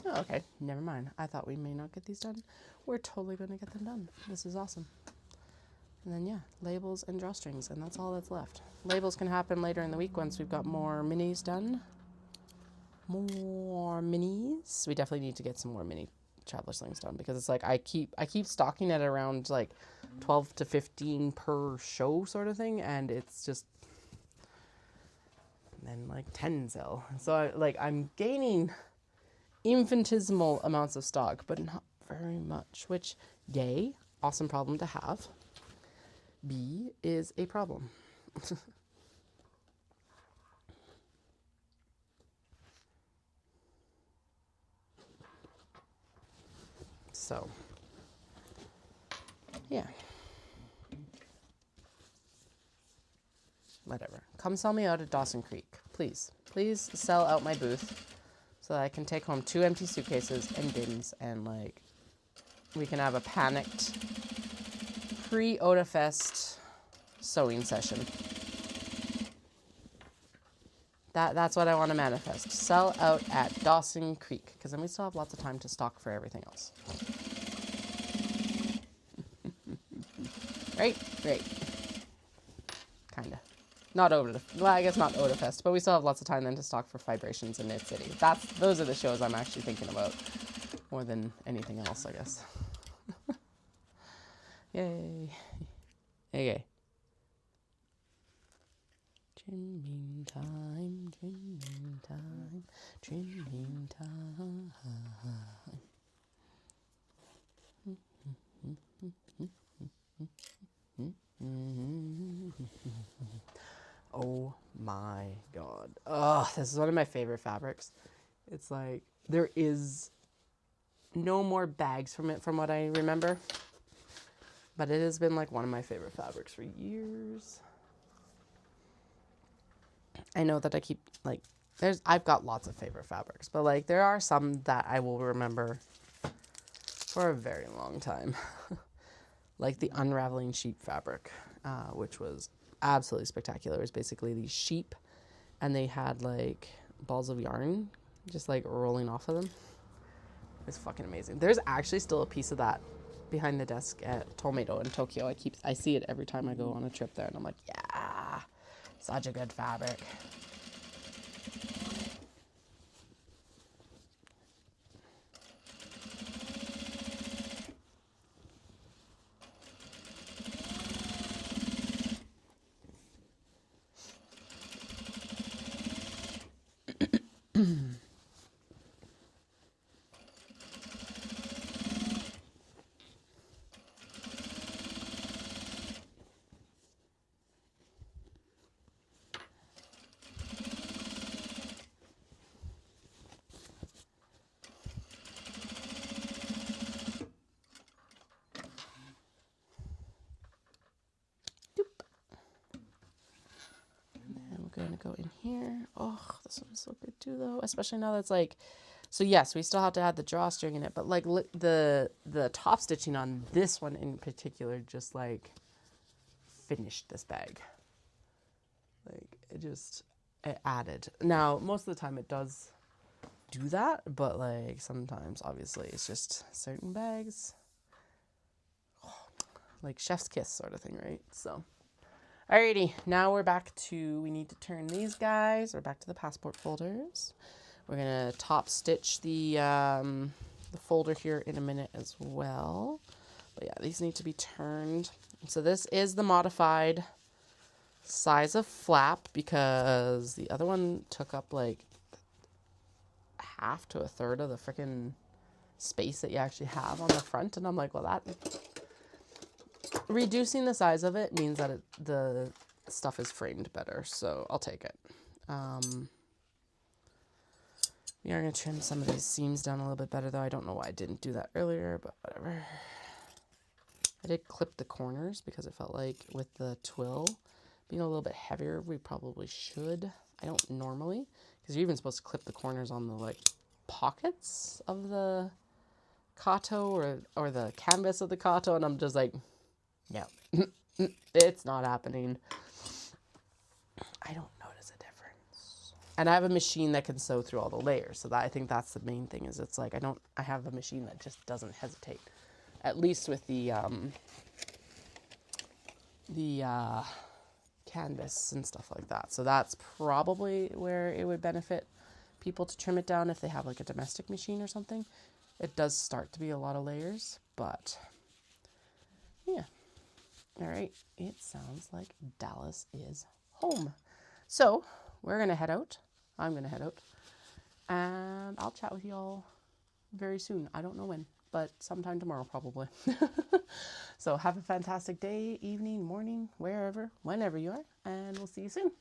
Oh, okay, never mind. I thought we may not get these done. We're totally going to get them done. This is awesome. And then, yeah, labels and drawstrings, and that's all that's left. Labels can happen later in the week once we've got more minis done. More minis. We definitely need to get some more mini traveler slings done, because it's like I keep stocking at around like 12 to 15 per show sort of thing, and it's just, and then like 10 sell. So I'm gaining infinitesimal amounts of stock, but not very much, which, yay, awesome problem to have. B is a problem. So, yeah. Whatever. Come sell me out at Dawson Creek. Please. Please sell out my booth so that I can take home 2 empty suitcases and bins, and like we can have a panicked pre-Odafest sewing session. That's what I want to manifest. Sell out at Dawson Creek, because then we still have lots of time to stock for everything else. Right? Right. Kinda. Not well, I guess not Odafest, but we still have lots of time then to stock for Vibrations in Knit City. Those are the shows I'm actually thinking about more than anything else, I guess. Yay. Okay. Trimming time, trimming time, trimming time. Oh my God. Oh, this is one of my favorite fabrics. It's like, there is no more bags from it from what I remember. But it has been like one of my favorite fabrics for years. I know that I keep like, I've got lots of favorite fabrics, but like there are some that I will remember for a very long time. Like the unraveling sheep fabric, which was absolutely spectacular. It was basically these sheep and they had like balls of yarn just like rolling off of them. It's fucking amazing. There's actually still a piece of that behind the desk at Tomato in Tokyo. I see it every time I go on a trip there and I'm like, yeah, such a good fabric. Going to go in here. Oh, this one's so good too, though. Especially now that it's like, so yes, we still have to add the drawstring in it, but like the top stitching on this one in particular just like finished this bag. Like it added. Now most of the time it does do that, but like sometimes obviously it's just certain bags, like chef's kiss sort of thing, right? So. Alrighty, now we're back to, we need to turn these guys. We're back to the passport folders. We're gonna top stitch the folder here in a minute as well. But yeah, these need to be turned. So this is the modified size of flap because the other one took up like half to a third of the freaking space that you actually have on the front. And I'm like, well, that... Reducing the size of it means that the stuff is framed better, so I'll take it. We are going to trim some of these seams down a little bit better, though. I don't know why I didn't do that earlier, but whatever. I did clip the corners because it felt like with the twill being a little bit heavier, we probably should. I don't normally, because you're even supposed to clip the corners on the like pockets of the kato or the canvas of the kato, and I'm just like... No, it's not happening. I don't notice a difference. And I have a machine that can sew through all the layers. So that I think that's the main thing is it's like I have a machine that just doesn't hesitate. At least with the canvas and stuff like that. So that's probably where it would benefit people to trim it down if they have like a domestic machine or something. It does start to be a lot of layers, but yeah. All right, it sounds like Dallas is home. So we're going to head out. I'm going to head out. And I'll chat with you all very soon. I don't know when, but sometime tomorrow probably. So have a fantastic day, evening, morning, wherever, whenever you are. And we'll see you soon.